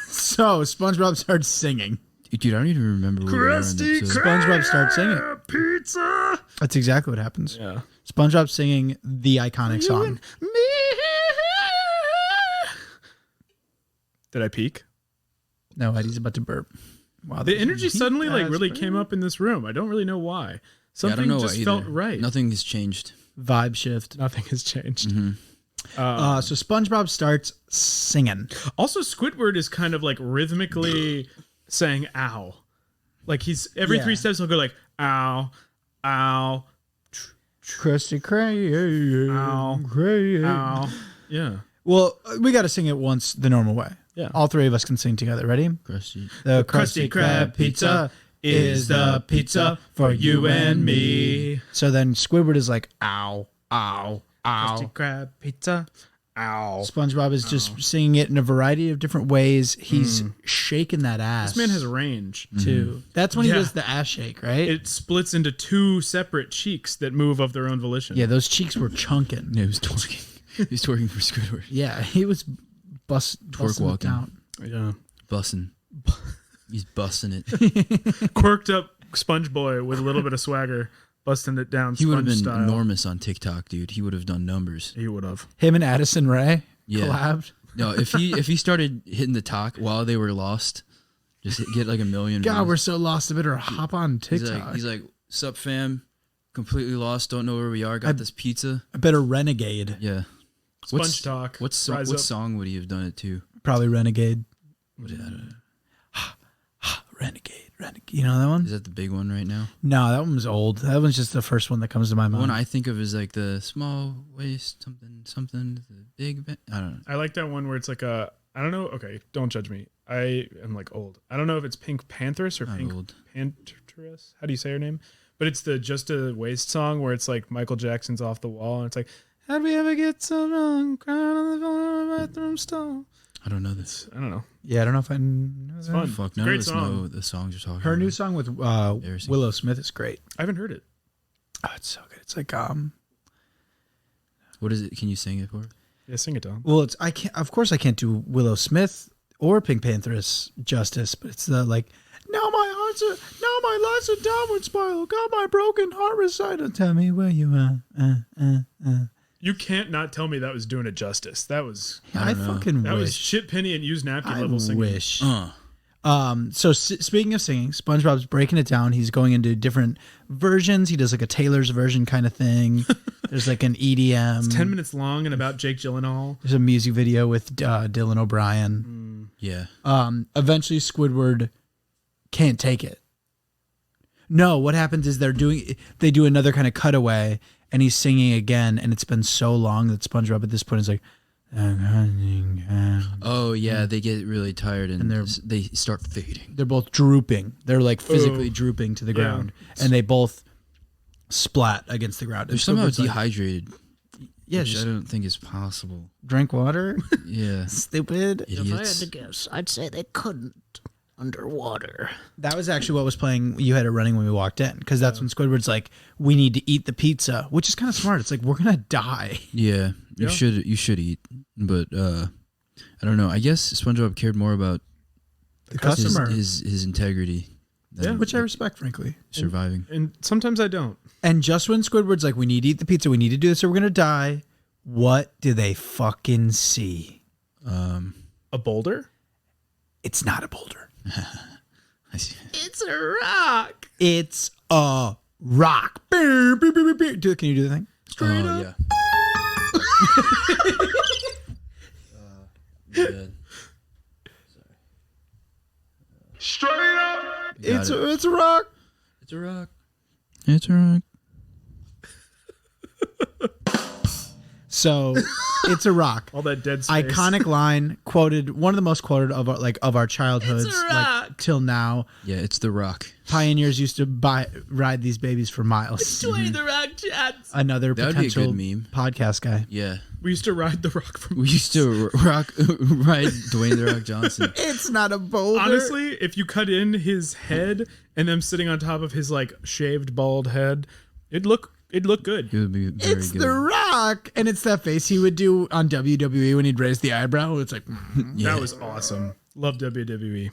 So SpongeBob starts singing. Dude, I don't even remember where we are in the episode. SpongeBob starts singing. Pizza. That's exactly what happens. Yeah. SpongeBob singing the iconic song. Did I peek? No, Eddie's about to burp. Wow, The energy he suddenly like has really burp. came up in this room. I don't really know why. Yeah, I Something don't know just either. felt right. Nothing has changed. Vibe shift. Nothing has changed. So SpongeBob starts singing. Also, Squidward is kind of like rhythmically saying "ow," like he's every 3 steps he'll go like "ow, ow, Krusty Krab. Ow. Krab. ow." Yeah. Well, we got to sing it once the normal way. Yeah. All three of us can sing together. Ready? Krusty. The Krusty Krab pizza is the pizza for you and me. So then Squidward is like, ow, ow, Krusty ow. Krab pizza. Ow. SpongeBob is just singing it in a variety of different ways. He's shaking that ass. This man has range. too. That's when he Yeah. does the ass shake, right? It splits into 2 separate cheeks that move of their own volition. Yeah, those cheeks were chunking. Yeah, he was twerking. He was twerking for Squidward. Yeah, he was busting it walking. down. Yeah. Bussin'. He's busting it. Quirked up Sponge Boy with a little bit of swagger, busting it down. He would have Sponge been style. enormous on TikTok, dude. He would have done numbers. He would have. Him and Addison Rae Yeah. collabed. No, if he started hitting the talk while they were lost, just get like 1 million. God, views. we're so lost. I better hop on He's TikTok. like, sup fam, completely lost, don't know where we are. Got this pizza. I better renegade. Yeah. Sponge talk. What Rise up. song would he have done it to? Probably renegade. What is that? Renegade. You know that one? Is that the big one right now? No, that one was old. That one's just the first one that comes to my The mind. one I think of is like the small waist something the big. I don't know. I like that one where it's like a. I don't know. Okay, don't judge me. I am like old. I don't know if it's Pink Panthers or Not Pink old. Panthers. How do you say her name? But it's the Just a Waist song where it's like Michael Jackson's Off the Wall and it's like, how'd we ever get so drunk, crying on the floor of a bathroom stall? I don't know this. I don't know. Yeah, I don't know if I know It's that. fun. Fuck, It's a none great of us song. know the songs you're talking Her about. new song with Embarrassing. Willow Smith is great. I haven't heard it. Oh, it's so good. It's like What is it? Can you sing it for? Yeah, sing it, Tom. well, it's I can't. Of course, I can't do Willow Smith or Pink Panthers justice, but it's the like. Now my life's a downward spiral. Got my broken heart recited. Tell me where you are. You can't not tell me that was doing it justice. That was I don't know. fucking that was wish. shit penny and use napkin I level singing. wish. Uh. So speaking of singing, SpongeBob's breaking it down. He's going into different versions. He does like a Taylor's version kind of thing. There's like an EDM. It's 10 minutes long and about Jake Gyllenhaal. There's a music video with Dylan O'Brien. Yeah. Eventually, Squidward can't take it. No, what happens is they do another kind of cutaway, and he's singing again, and it's been so long that SpongeBob at this point is like, Oh yeah, they get really tired and they're- they start fading. they're both drooping. They're like physically drooping to the Yeah. ground, and they both splat against the ground. They're And somehow Squidward's like, dehydrated. yeah, Which I just don't think is possible. drink water. Yeah. Stupid. Idiots. guess, I'd say they couldn't underwater. That was actually what was playing. You had it running when we walked in, because that's when Squidward's like, "We need to eat the pizza," which is kind of smart. It's like we're gonna die. Yeah. Yeah. You should eat, but I don't know. I guess SpongeBob cared more about The customer, his integrity than Yeah. which I respect, frankly. surviving. And sometimes I don't. And just when Squidward's like, "We need to eat the pizza. We need to do this, or we're gonna die," What do they fucking see? A boulder? It's not a boulder. I see. It's a rock. It's a rock. Can you do the thing? Yeah. Good. Straight up. It's a rock. It's a rock. It's a rock. So it's a rock. All that dead space. Iconic line, quoted, one of the most quoted of our childhoods, It's a rock. like till now. Yeah, it's the rock. Pioneers used to ride these babies for miles. Dwayne the Rock Johnson. Another That would be a potential good meme. podcast guy. Yeah. We used to ride the rock from. We used to ride Dwayne the Rock Johnson. It's not a boulder. Honestly, if you cut in his head and them sitting on top of his like shaved bald head, it'd look good. It would be very It's good. the rock, and it's that face he would do on WWE when he'd raise the eyebrow. It's like, Yeah. That was awesome. Love WWE.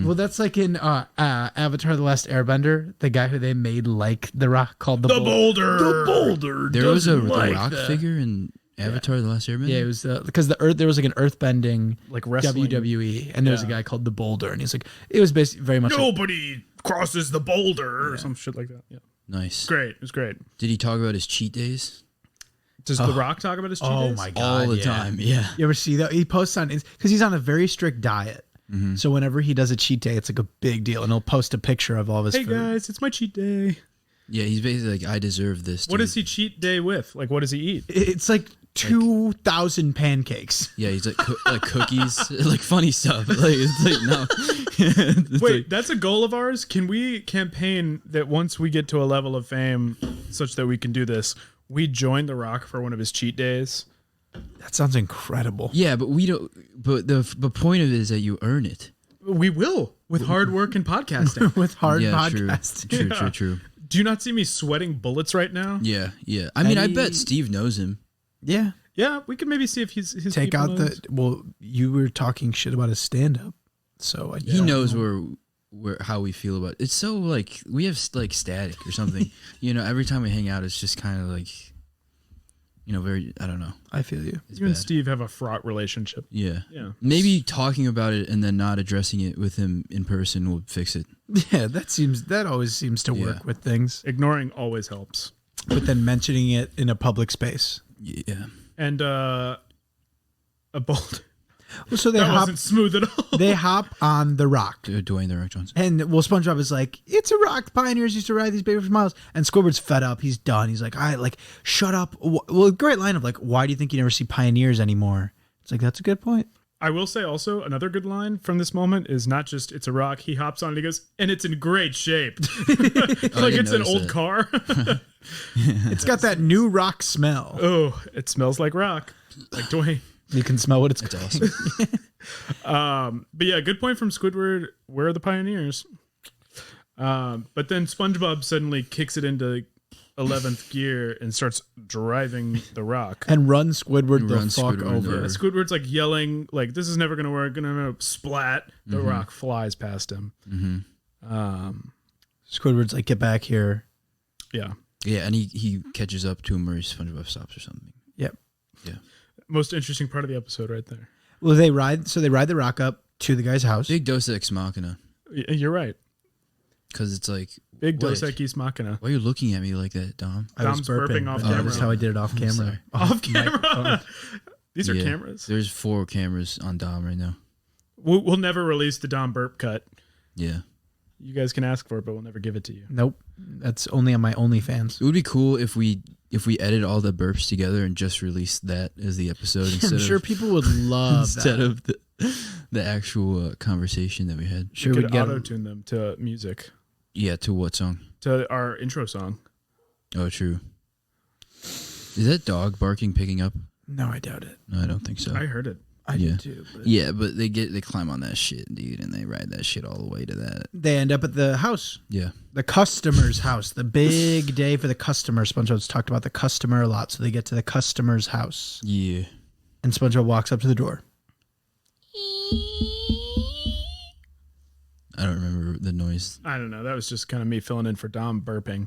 well, that's like in Avatar: The Last Airbender, the guy who they made like the rock called the Boulder. The boulder. There was a doesn't like rock that. figure in Avatar: The Last Airbender. Yeah, it was because the Earth. There was like an earthbending Like wrestling. WWE, and there was a Yeah. guy called the Boulder, and he's like, it was basically very much. Nobody crosses the boulder or some shit like that. Yeah. Nice. Great. It was great. Did he talk about his cheat days? Does The Rock talk about his cheat Oh days? my god! All the yeah. time. Yeah. You ever see that? He posts on because he's on a very strict diet. So whenever he does a cheat day, it's like a big deal, and he'll post a picture of all of his Hey food. guys, it's my cheat day. Yeah, he's basically like, I deserve this. What dude. does he cheat day with? Like, what does he eat? It's like 2,000 pancakes. Yeah, he's like like cookies, like funny stuff. Like it's like no. It's Wait, like- that's a goal of ours? Can we campaign that once we get to a level of fame such that we can do this, we join The Rock for one of his cheat days? That sounds incredible. yeah, but we don't. But the point of it is that you earn it. We will with hard work and podcasting. With hard Yeah, podcasts. True. Do you not see me sweating bullets right now? Yeah. I mean, I Eddie- bet Steve knows him. Yeah. Yeah, we could maybe see if his Take people out knows. well, you were talking shit about his stand up. So I He don't knows know. where how we feel about it. It's so like we have like static or something. Every time we hang out, it's just kind of like, very. I don't know. I feel you. It's You and bad. Steve have a fraught relationship. Yeah. Yeah. Maybe talking about it and then not addressing it with him in person will fix it. Yeah, that always seems to work Yeah. with things. Ignoring always helps. But then mentioning it in a public space. Yeah. And a bolt. Well, so they That hop wasn't smooth at all. they hop on the rock. Dwayne the Rock Johnson. And SpongeBob is like, it's a rock. Pioneers used to ride these babies for miles. And Squidward's fed up. He's done. He's like, all right, like, shut up. Well, great line of like, why do you think you never see pioneers anymore? It's like, that's a good point. I will say also another good line from this moment is not just it's a rock. He hops on and he goes, and it's in great shape. Like didn't it's an notice old that. car. It's got that new rock smell. Oh, it smells like rock. Like Dwayne. You can smell what it's That's called. awesome. But yeah, good point from Squidward. Where are the pioneers? But then SpongeBob suddenly kicks it into 11th gear and starts driving the rock. And run Squidward the Runs fuck Squidward over. over. Squidward's like yelling, like, this is never going to work. Gonna splat. The rock flies past him. Squidward's like, get back here. Yeah. Yeah, and he catches up to him or SpongeBob stops or something. Yep. Yeah. Most interesting part of the episode right there. Well, they ride the rock up to the guy's house. Big Dos Ex Machina. You're right. Because it's like, Big Dos Wait. Ex Machina. why are you looking at me like that, Dom? I was Dom's burping off but that camera. was how I did it off camera. sorry. Off camera. These are Yeah, cameras. There's 4 cameras on Dom right now. We'll never release the Dom burp cut. Yeah. You guys can ask for it, but we'll never give it to you. Nope. That's only on my OnlyFans. It would be cool if we edit all the burps together and just release that as the episode instead I'm sure of people would love instead that. of the actual conversation that we had. Sure, We we'd could get auto-tune them to music. Yeah, to what song? To our intro song. Oh, true. Is that dog barking picking up? No, I doubt it. No, I don't think so. I heard it. I Yeah. do too. But Yeah, but they climb on that shit, dude, and they ride that shit all the way to that. they end up at the house, Yeah. the customer's house. The big day for the customer. SpongeBob's talked about the customer a lot, so they get to the customer's house, Yeah. and SpongeBob walks up to the door. I don't remember the noise. I don't know. That was just kind of me filling in for Dom burping.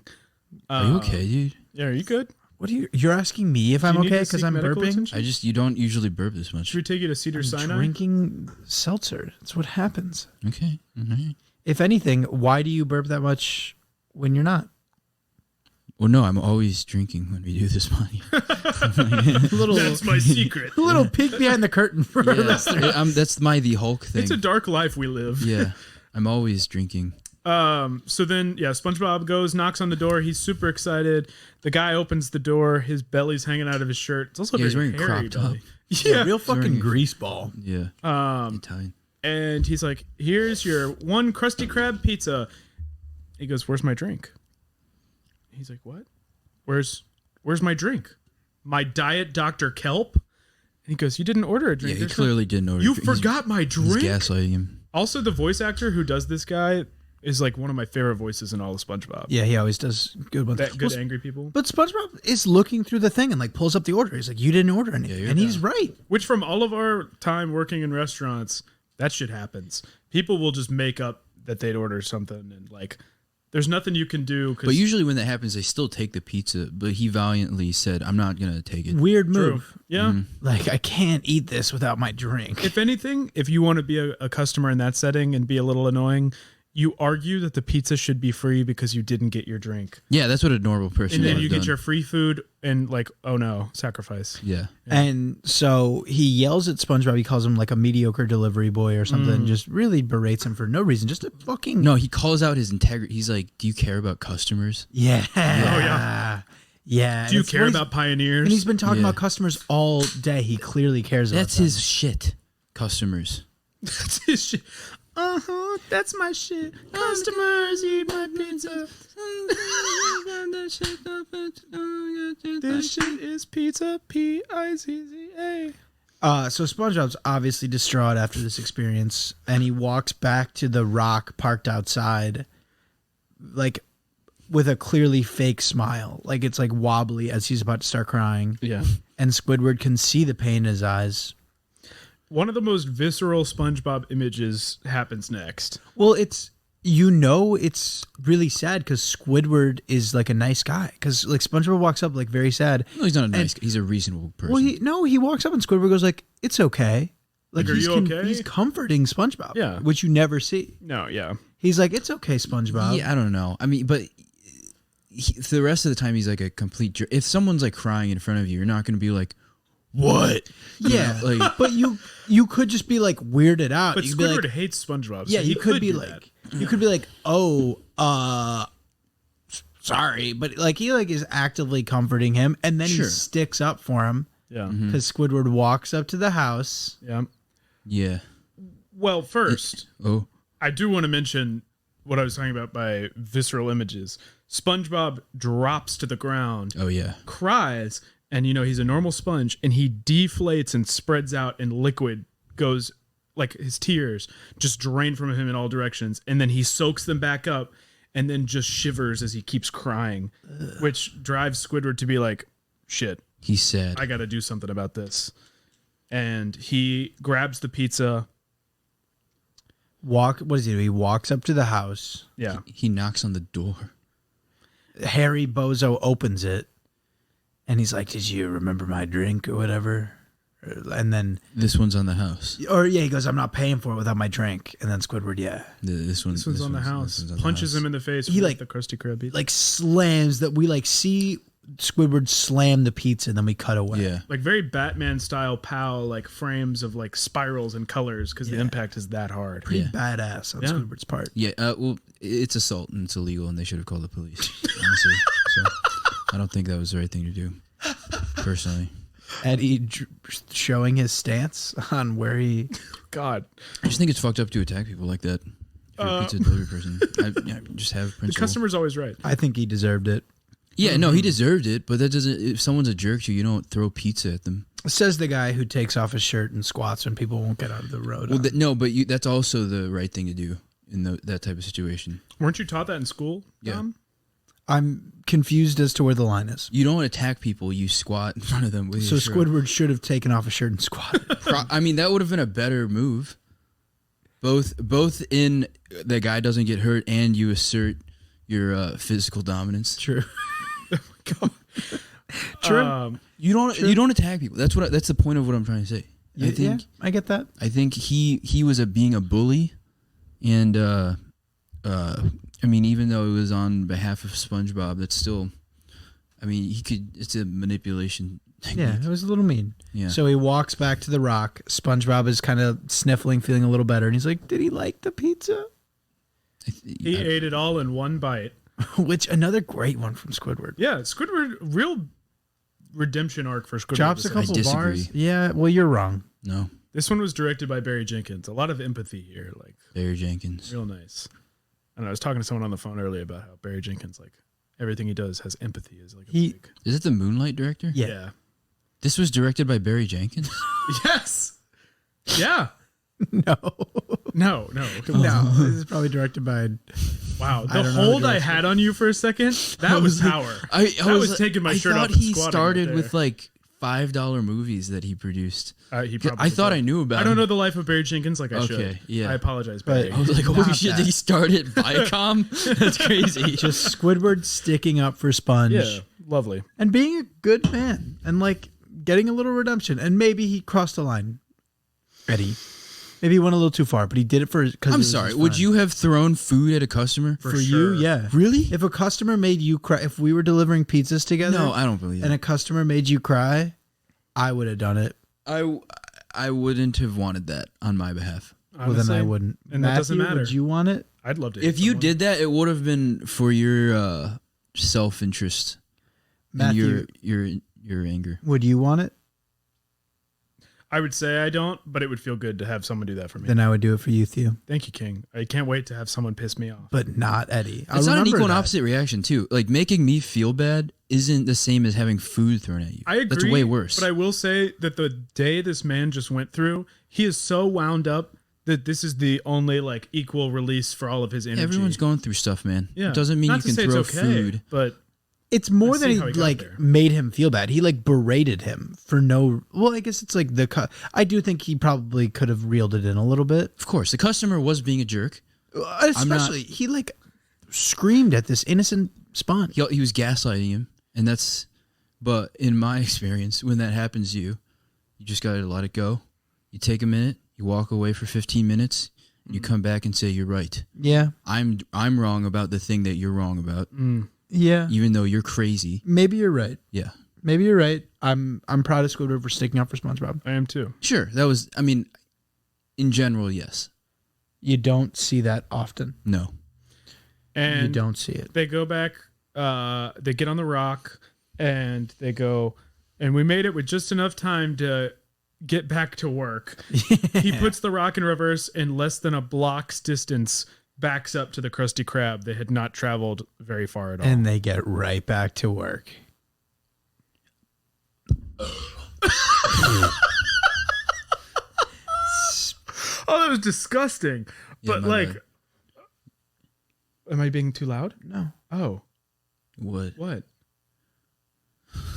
Are you okay, dude? Yeah, are you good? What are you're asking me if I'm you need okay to because seek I'm medical burping? attention? You don't usually burp this much. Should we take you to Cedar Sinai? Drinking seltzer. That's what happens. Okay. Mm-hmm. If anything, why do you burp that much when you're not? Well, no, I'm always drinking when we do this podcast. That's my secret. A little peek behind the curtain for our listeners. That's the Hulk thing. It's a dark life we live. Yeah, I'm always drinking. So then, SpongeBob goes, knocks on the door. He's super excited. The guy opens the door. His belly's hanging out of his shirt. It's also he's very wearing hairy crop top. belly. Yeah. Real fucking grease ball. Yeah. Italian. And he's like, here's your one Krusty Krab pizza. He goes, where's my drink? He's like, what? Where's my drink? My Diet Dr. Kelp? And he goes, you didn't order a drink. Yeah, he clearly didn't order. You forgot my drink? He's gaslighting him. Also, the voice actor who does this guy is like one of my favorite voices in all of SpongeBob. Yeah, he always does good ones. That good angry people. But SpongeBob is looking through the thing and like pulls up the order. He's like, you didn't order anything. And he's right. Which from all of our time working in restaurants, that shit happens. People will just make up that they'd order something and like, there's nothing you can do. But usually when that happens, they still take the pizza. But he valiantly said, I'm not going to take it. Weird move. True. Yeah. Like, I can't eat this without my drink. If anything, if you want to be a customer in that setting and be a little annoying, you argue that the pizza should be free because you didn't get your drink. Yeah, that's what a normal person And then would you have get done. your free food and like, oh no, sacrifice. Yeah. And so he yells at SpongeBob. He calls him like a mediocre delivery boy or something. Just really berates him for no reason. Just a fucking... No, he calls out his integrity. He's like, do you care about customers? Yeah. Oh, yeah. Yeah. Do you It's care what he's- about pioneers? And he's been talking Yeah. about customers all day. He clearly cares about That's them. his shit. Customers. That's his shit. That's my shit. Customers eat my pizza. This shit is pizza. Pizza. So SpongeBob's obviously distraught after this experience, and he walks back to the rock parked outside, like with a clearly fake smile. Like it's like wobbly as he's about to start crying. Yeah. And Squidward can see the pain in his eyes. One of the most visceral SpongeBob images happens next. Well, it's really sad because Squidward is like a nice guy. Because like SpongeBob walks up like very sad. No, he's not a nice guy. He's a reasonable person. Well, he walks up and Squidward goes like, "It's okay." Like, are you okay? He's comforting SpongeBob. Yeah. Which you never see. No, yeah. He's like, "It's okay, SpongeBob." Yeah, I don't know. I mean, but for the rest of the time, he's like a complete jerk. If someone's like crying in front of you, you're not going to be like, what? Yeah, You know, like, but you could just be like weirded out. But You could Squidward be like, hates SpongeBob. So yeah, he you could be do like, that. you could be like, sorry, but like he like is actively comforting him, and then he Sure. sticks up for him Yeah. because Squidward walks up to the house. Yeah. yeah. Well, first, Oh, I do want to mention what I was talking about by visceral images. SpongeBob drops to the ground, oh yeah. cries, and he's a normal sponge, and he deflates and spreads out, and liquid goes, like his tears just drain from him in all directions, and then he soaks them back up and then just shivers as he keeps crying, which drives Squidward to be like, shit, He's sad. I gotta do something about this. And he grabs the pizza. What does he do? He walks up to the house. Yeah. He knocks on the door. Harry Bozo opens it, and he's like, "Did you remember my drink or whatever?" And then, This one's on the house. he goes, "I'm not paying for it without my drink." And then Squidward, This one's on the house. this one's on the Punches house. him in the face. He, with like- the Krusty Krab pizza. like slams that we like see Squidward slam the pizza, and then we cut away. Yeah. Like very Batman style POW, like frames of like spirals and colors because the impact is that hard. Pretty Yeah. badass on Yeah. Squidward's part. Yeah, well, it's assault and it's illegal, and they should have called the police. Honestly, so I don't think that was the right thing to do. Personally, Eddie showing his stance on where he. God, I just think it's fucked up to attack people like that. If you're a pizza delivery person, just have the principle. customer's always right. I think he deserved it. Yeah, no, he deserved it, but that doesn't. If someone's a jerk to you, you don't throw pizza at them. Says the guy who takes off his shirt and squats when people won't get out of the road. Well, no, but that's also the right thing to do in that type of situation. Weren't you taught that in school, Yeah. Tom? I'm confused as to where the line is. You don't attack people; you squat in front of them with So your shirt. Squidward should have taken off his shirt and squatted. I mean, that would have been a better move. Both in the guy doesn't get hurt, and you assert your physical dominance. True. True. You don't attack people. That's the point of what I'm trying to say. I get that. I think he was being a bully, and I mean, even though it was on behalf of SpongeBob, that's still, I mean, it's a manipulation technique. Yeah, it was a little mean. Yeah. So he walks back to the rock. SpongeBob is kind of sniffling, feeling a little better, and he's like, "Did he like the pizza?" He ate it all in one bite. Which another great one from Squidward. Yeah, Squidward, real redemption arc for Squidward. Drops a couple disagree. bars. Yeah, well, you're wrong. No, This one was directed by Barry Jenkins. A lot of empathy here, like Barry Jenkins. real nice. And I was talking to someone on the phone earlier about how Barry Jenkins, like everything he does has empathy. Is like a big, Is it the Moonlight director? Yeah. This was directed by Barry Jenkins. Yes. Yeah. No. No. No. This is probably directed by. Wow. I The don't know hold the I director. had on you for a second, that was power. I was taking my shirt off I thought and he squatting started right with there. like $5 movies that he produced. He probably I thought did. I knew about I don't him. know the life of Barry Jenkins like I should. Okay, yeah. I apologize, But- Barry. I was like, holy Not shit, that. did he start at Viacom? That's crazy. Just Squidward sticking up for Sponge. Yeah. Lovely. And being a good man. And like getting a little redemption. And maybe he crossed the line. Eddie. Maybe he went a little too far, but he did it for. I'm sorry. Would you have thrown food at a customer? For sure. you, yeah. Really? If a customer made you cry, if we were delivering pizzas together, No, I don't believe and it. a customer made you cry, I would have done it. I wouldn't have wanted that on my behalf. Well, then I wouldn't. And that Matthew, doesn't matter. Would you want it? I'd love to. If you did that, it would have been for your self-interest Matthew, and your anger. would you want it? I would say I don't, but it would feel good to have someone do that for me. Then I would do it for you, Theo. Thank you, King. I can't wait to have someone piss me off. But not Eddie. It's not an equal and opposite reaction too. Like making me feel bad isn't the same as having food thrown at you. I agree. That's way worse. But I will say that the day this man just went through, he is so wound up that this is the only like equal release for all of his energy. Everyone's going through stuff, man. Yeah. It doesn't mean Not you to can say it's throw okay, food. but It's more I than see he how he got like there. made him feel bad. He like berated him for no. Well, I guess it's like I do think he probably could have reeled it in a little bit. Of course, the customer was being a jerk. Especially he like screamed at this innocent Sponge. He was gaslighting him, and that's. But in my experience, when that happens to you, you just gotta let it go. You take a minute, you walk away for 15 minutes, and you come back and say you're right. Yeah, I'm wrong about the thing that you're wrong about, yeah. even though you're crazy. Maybe you're right. Yeah, Maybe you're right. I'm proud of Squidward for sticking up for SpongeBob. I am too. sure. That was. I mean, in general, yes. You don't see that often. No. And You don't see it. they go back, they get on the rock, and they go, and we made it with just enough time to get back to work. He puts the rock in reverse in less than a block's distance, backs up to the Krusty Krab. They had not traveled very far at all. And they get right back to work. Oh, that was disgusting. Yeah, But my like, bad. am I being too loud? No. Oh, What? what?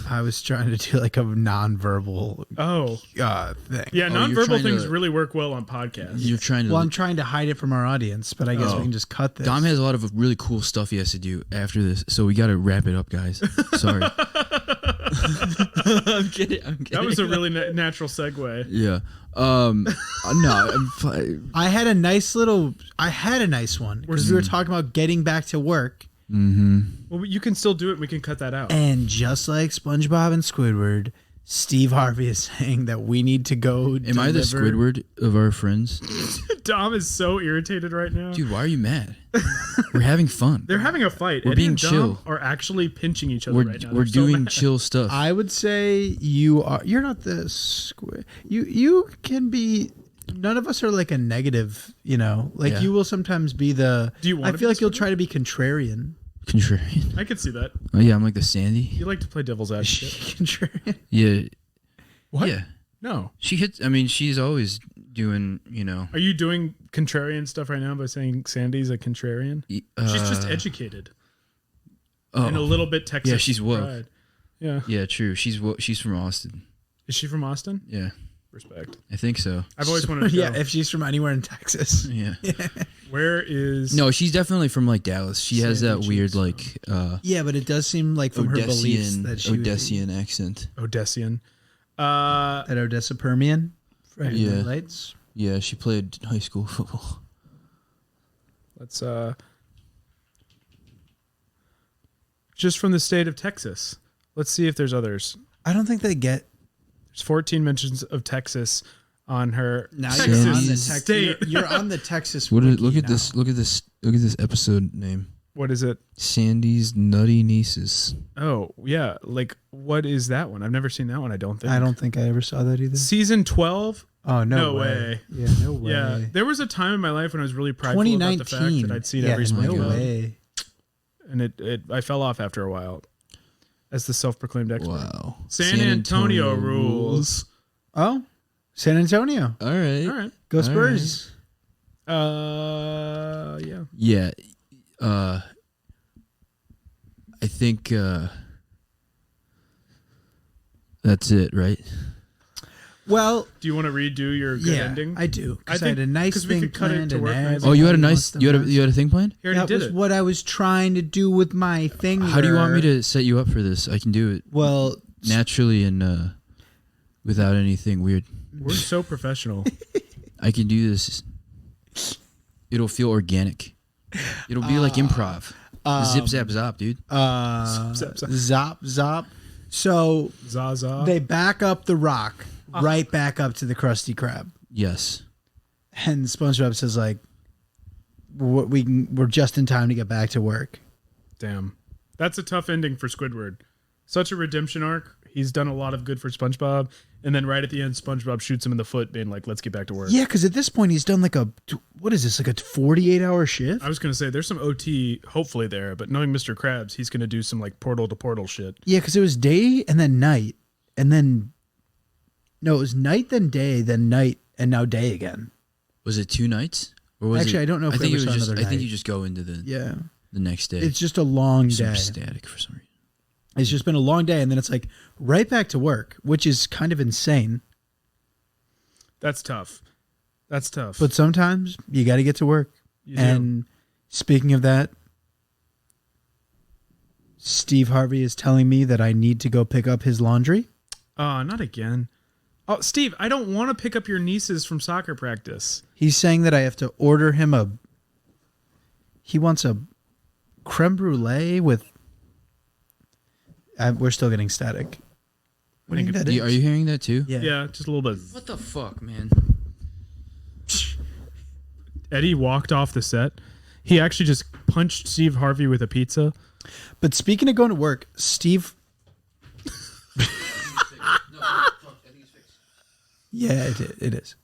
I was trying to do like a nonverbal Oh, thing. yeah. Oh, you're Nonverbal trying things to- really work well on podcasts. You're trying to. Well, I'm trying to hide it from our audience, but I guess Oh. we can just cut this. Dom has a lot of really cool stuff he has to do after this, so we got to wrap it up, guys. Sorry. I'm kidding. That was a really natural segue. Yeah. No. I had a nice one because we were talking about getting back to work, Well, you can still do it. We can cut that out. and just like SpongeBob and Squidward, Steve Harvey is saying that we need to go. Am I the Squidward of our friends? Dom is so irritated right now. Dude, why are you mad? We're having fun. They're having a fight. We're Eddie being and Dom chill. are actually pinching each other We're right now. we're They're so doing mad. chill stuff. I would say you are. You're not the squid. You can be. None of us are like a negative. You know, like Yeah. you will sometimes be the. Do you want I to feel be like the you'll Squidward? try to be contrarian. Contrarian. I could see that. Oh yeah, I'm like the Sandy. You like to play devil's advocate. Contrarian. Yeah. What? Yeah. No. She hits. I mean, she's always doing. You know. Are you doing contrarian stuff right now by saying Sandy's a contrarian? She's just educated and a little bit Texas. Yeah, she's woke. pride. Yeah. Yeah, true. She's from Austin. Is she from Austin? Yeah. Respect. I think so. I've always wanted to Yeah, go. if she's from anywhere in Texas. Yeah. Where is... No, she's definitely from like Dallas. She has that Sandy weird cheeks, like Yeah, but it does seem like from her beliefs that she Odessian accent. Odessian. at Odessa Permian. Friday Yeah. Night Lights. Yeah, she played high school football. Let's just from the state of Texas. Let's see if there's others. I don't think they get. There's 14 mentions of Texas on her. Now Texas you're on the state. You're on the Texas. What? wiki Look at now. this! Look at this! Look at this episode name. What is it? Sandy's Nutty Nieces. Oh, yeah. Like, what is that one? I've never seen that one, I don't think. I don't think I ever saw that either. Season 12? Oh no, No way. Yeah, no way. Yeah. There was a time in my life when I was really prideful about the fact 2019. that I'd seen Yeah, every no SpongeBob. way. And I fell off after a while as the self-proclaimed expert. Wow. San Antonio rules. Oh, San Antonio. All right. All right. Go All Spurs. Yeah. Yeah. I think that's it, right? Well, Do you want to redo your good yeah, ending? I do. I Because I, had a think- nice 'cause we thing could cut it planned. to and work nice. Oh, you had a everybody nice. wants to You had a thing planned. He already That did was it. what I was trying to do with my finger. How do you want me to set you up for this? I can do it Well, naturally and without anything weird. We're so professional. I can do this. It'll feel organic. It'll be like improv. Zip zap zop, dude. Zap, zap. zop zop. So Zaza. they back up the rock right back up to the Krusty Krab, Yes. and SpongeBob says like, "We're just in time to get back to work." Damn. That's a tough ending for Squidward. Such a redemption arc. He's done a lot of good for SpongeBob. And then right at the end, SpongeBob shoots him in the foot, being like, let's get back to work. Yeah, because at this point he's done like what is this, like a 48-hour shift? I was going to say, there's some OT hopefully there, but knowing Mr. Krabs, he's going to do some like portal to portal shit. Yeah, because it was day and then night, and then no, it was night then day then night and now day again. Was it 2 nights? Or was Actually, it, I don't know if I we think ever it was saw just. another I think night. you just go into the Yeah, next day. it's just a long Super day. static for some reason. It's just been a long day, and then it's like right back to work, which is kind of insane. That's tough. That's tough. But sometimes you got to get to work. You do. And speaking of that, Steve Harvey is telling me that I need to go pick up his laundry. Not again. Oh, Steve, I don't want to pick up your nieces from soccer practice. He's saying that I have to order him he wants a creme brulee with. We're still getting static. What do you think that is? Are you hearing that too? Yeah. Yeah, just a little bit. What the fuck, man? Eddie walked off the set. He actually just punched Steve Harvey with a pizza. But speaking of going to work, Steve. Yeah, it is.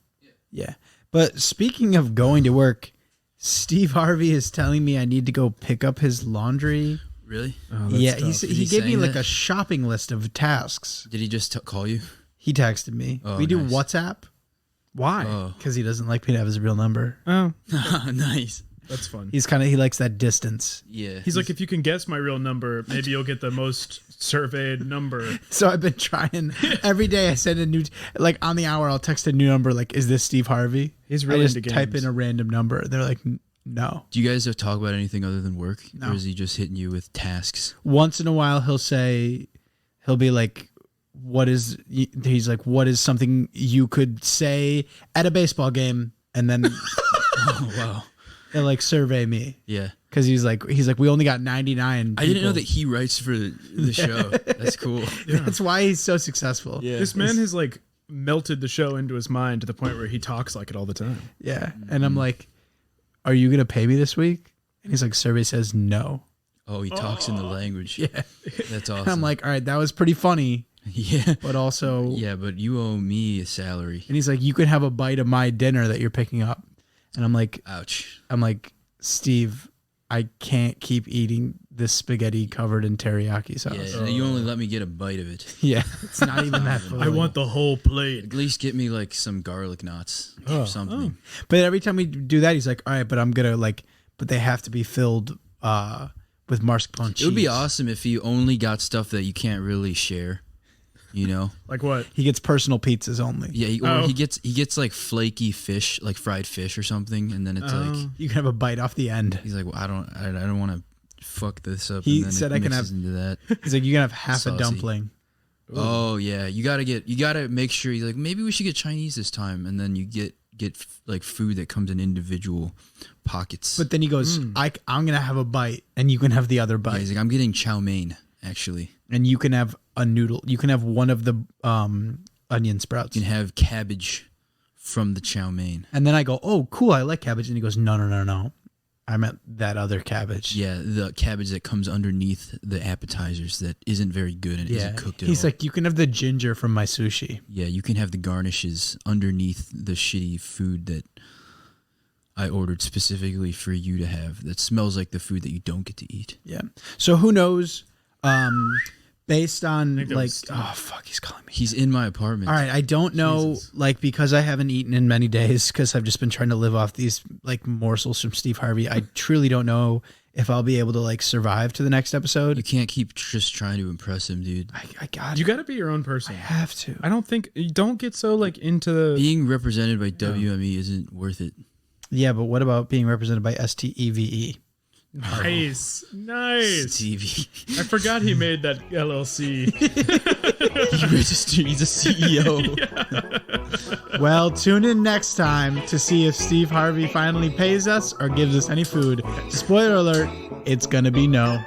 Yeah. But speaking of going to work, Steve Harvey is telling me I need to go pick up his laundry. Really? Yeah, Is he he gave me saying like that? a shopping list of tasks. Did he just call you? He texted me. Oh, we do nice. WhatsApp Why? Oh, because he doesn't like me to have his real number. Oh, nice. that's fun. He likes that distance. Yeah. He's like, if you can guess my real number, maybe you'll get the most surveyed number. So I've been trying every day. I send a new like on the hour. I'll text a new number. Like, is this Steve Harvey? He's really I just into type games. in a random number. They're like, no. Do you guys have talk about anything other than work? No. Or is he just hitting you with tasks? Once in a while, he'll be like, what is? He's like, what is something you could say at a baseball game? And then Oh, wow. he'll like survey me. Yeah. Because he's like, we only got 99. I didn't know people. that he writes for the show. That's cool. That's why he's so successful. Yeah. This man has like melted the show into his mind to the point where he talks like it all the time. Yeah. And I'm like, are you gonna pay me this week? And he's like, survey says no. Oh, he talks in the language. Yeah. That's And awesome. I'm like, all right, that was pretty funny, yeah. but also, Yeah, but you owe me a salary. and he's like, you can have a bite of my dinner that you're picking up. And I'm like, Ouch. Steve, I can't keep eating this spaghetti covered in teriyaki sauce. Yeah, you only let me get a bite of it. Yeah, it's not even that. I filling. want the whole plate. At least get me like some garlic knots or something. But every time we do that, he's like, all right, but I'm gonna but they have to be filled with mascarpone cheese. It would be awesome if you only got stuff that you can't really share. You know, Like what? He gets personal pizzas only. yeah, or he gets like flaky fish, like fried fish or something, and then it's like You can have a bite off the end. he's like, well, I don't want to fuck this up. He and then said it I can mixes have- into that. He's like, you can have half a Saucy. dumpling. Oh yeah, you gotta make sure. He's like, maybe we should get Chinese this time, and then you get like food that comes in individual pockets. But then he goes, I'm gonna have a bite, and you can have the other yeah, bite, he's like, I'm getting chow mein actually. and you can have a noodle. You can have one of the onion sprouts. You can have cabbage from the chow mein. And then I go, oh, cool, I like cabbage. And he goes, no. I meant that other cabbage. Yeah, the cabbage that comes underneath the appetizers that isn't very good and isn't cooked at He's all. like, you can have the ginger from my sushi. Yeah, you can have the garnishes underneath the shitty food that I ordered specifically for you to have that smells like the food that you don't get to eat. Yeah. So who knows? Based on that like, was Steve. oh fuck, he's calling me. He's in my apartment. All right, I don't know, Jesus. like, because I haven't eaten in many days, because I've just been trying to live off these like morsels from Steve Harvey. I truly don't know if I'll be able to like survive to the next You episode. can't keep just trying to impress him, dude. I got You got to be your own person. I have to. I don't think you don't get so like into the. Being represented by WME isn't worth it. Yeah, but what about being represented by STEVE? Nice. Stevie. I forgot he made that LLC. He's a CEO. Well, tune in next time to see if Steve Harvey finally pays us or gives us any food. Spoiler alert, it's gonna be no.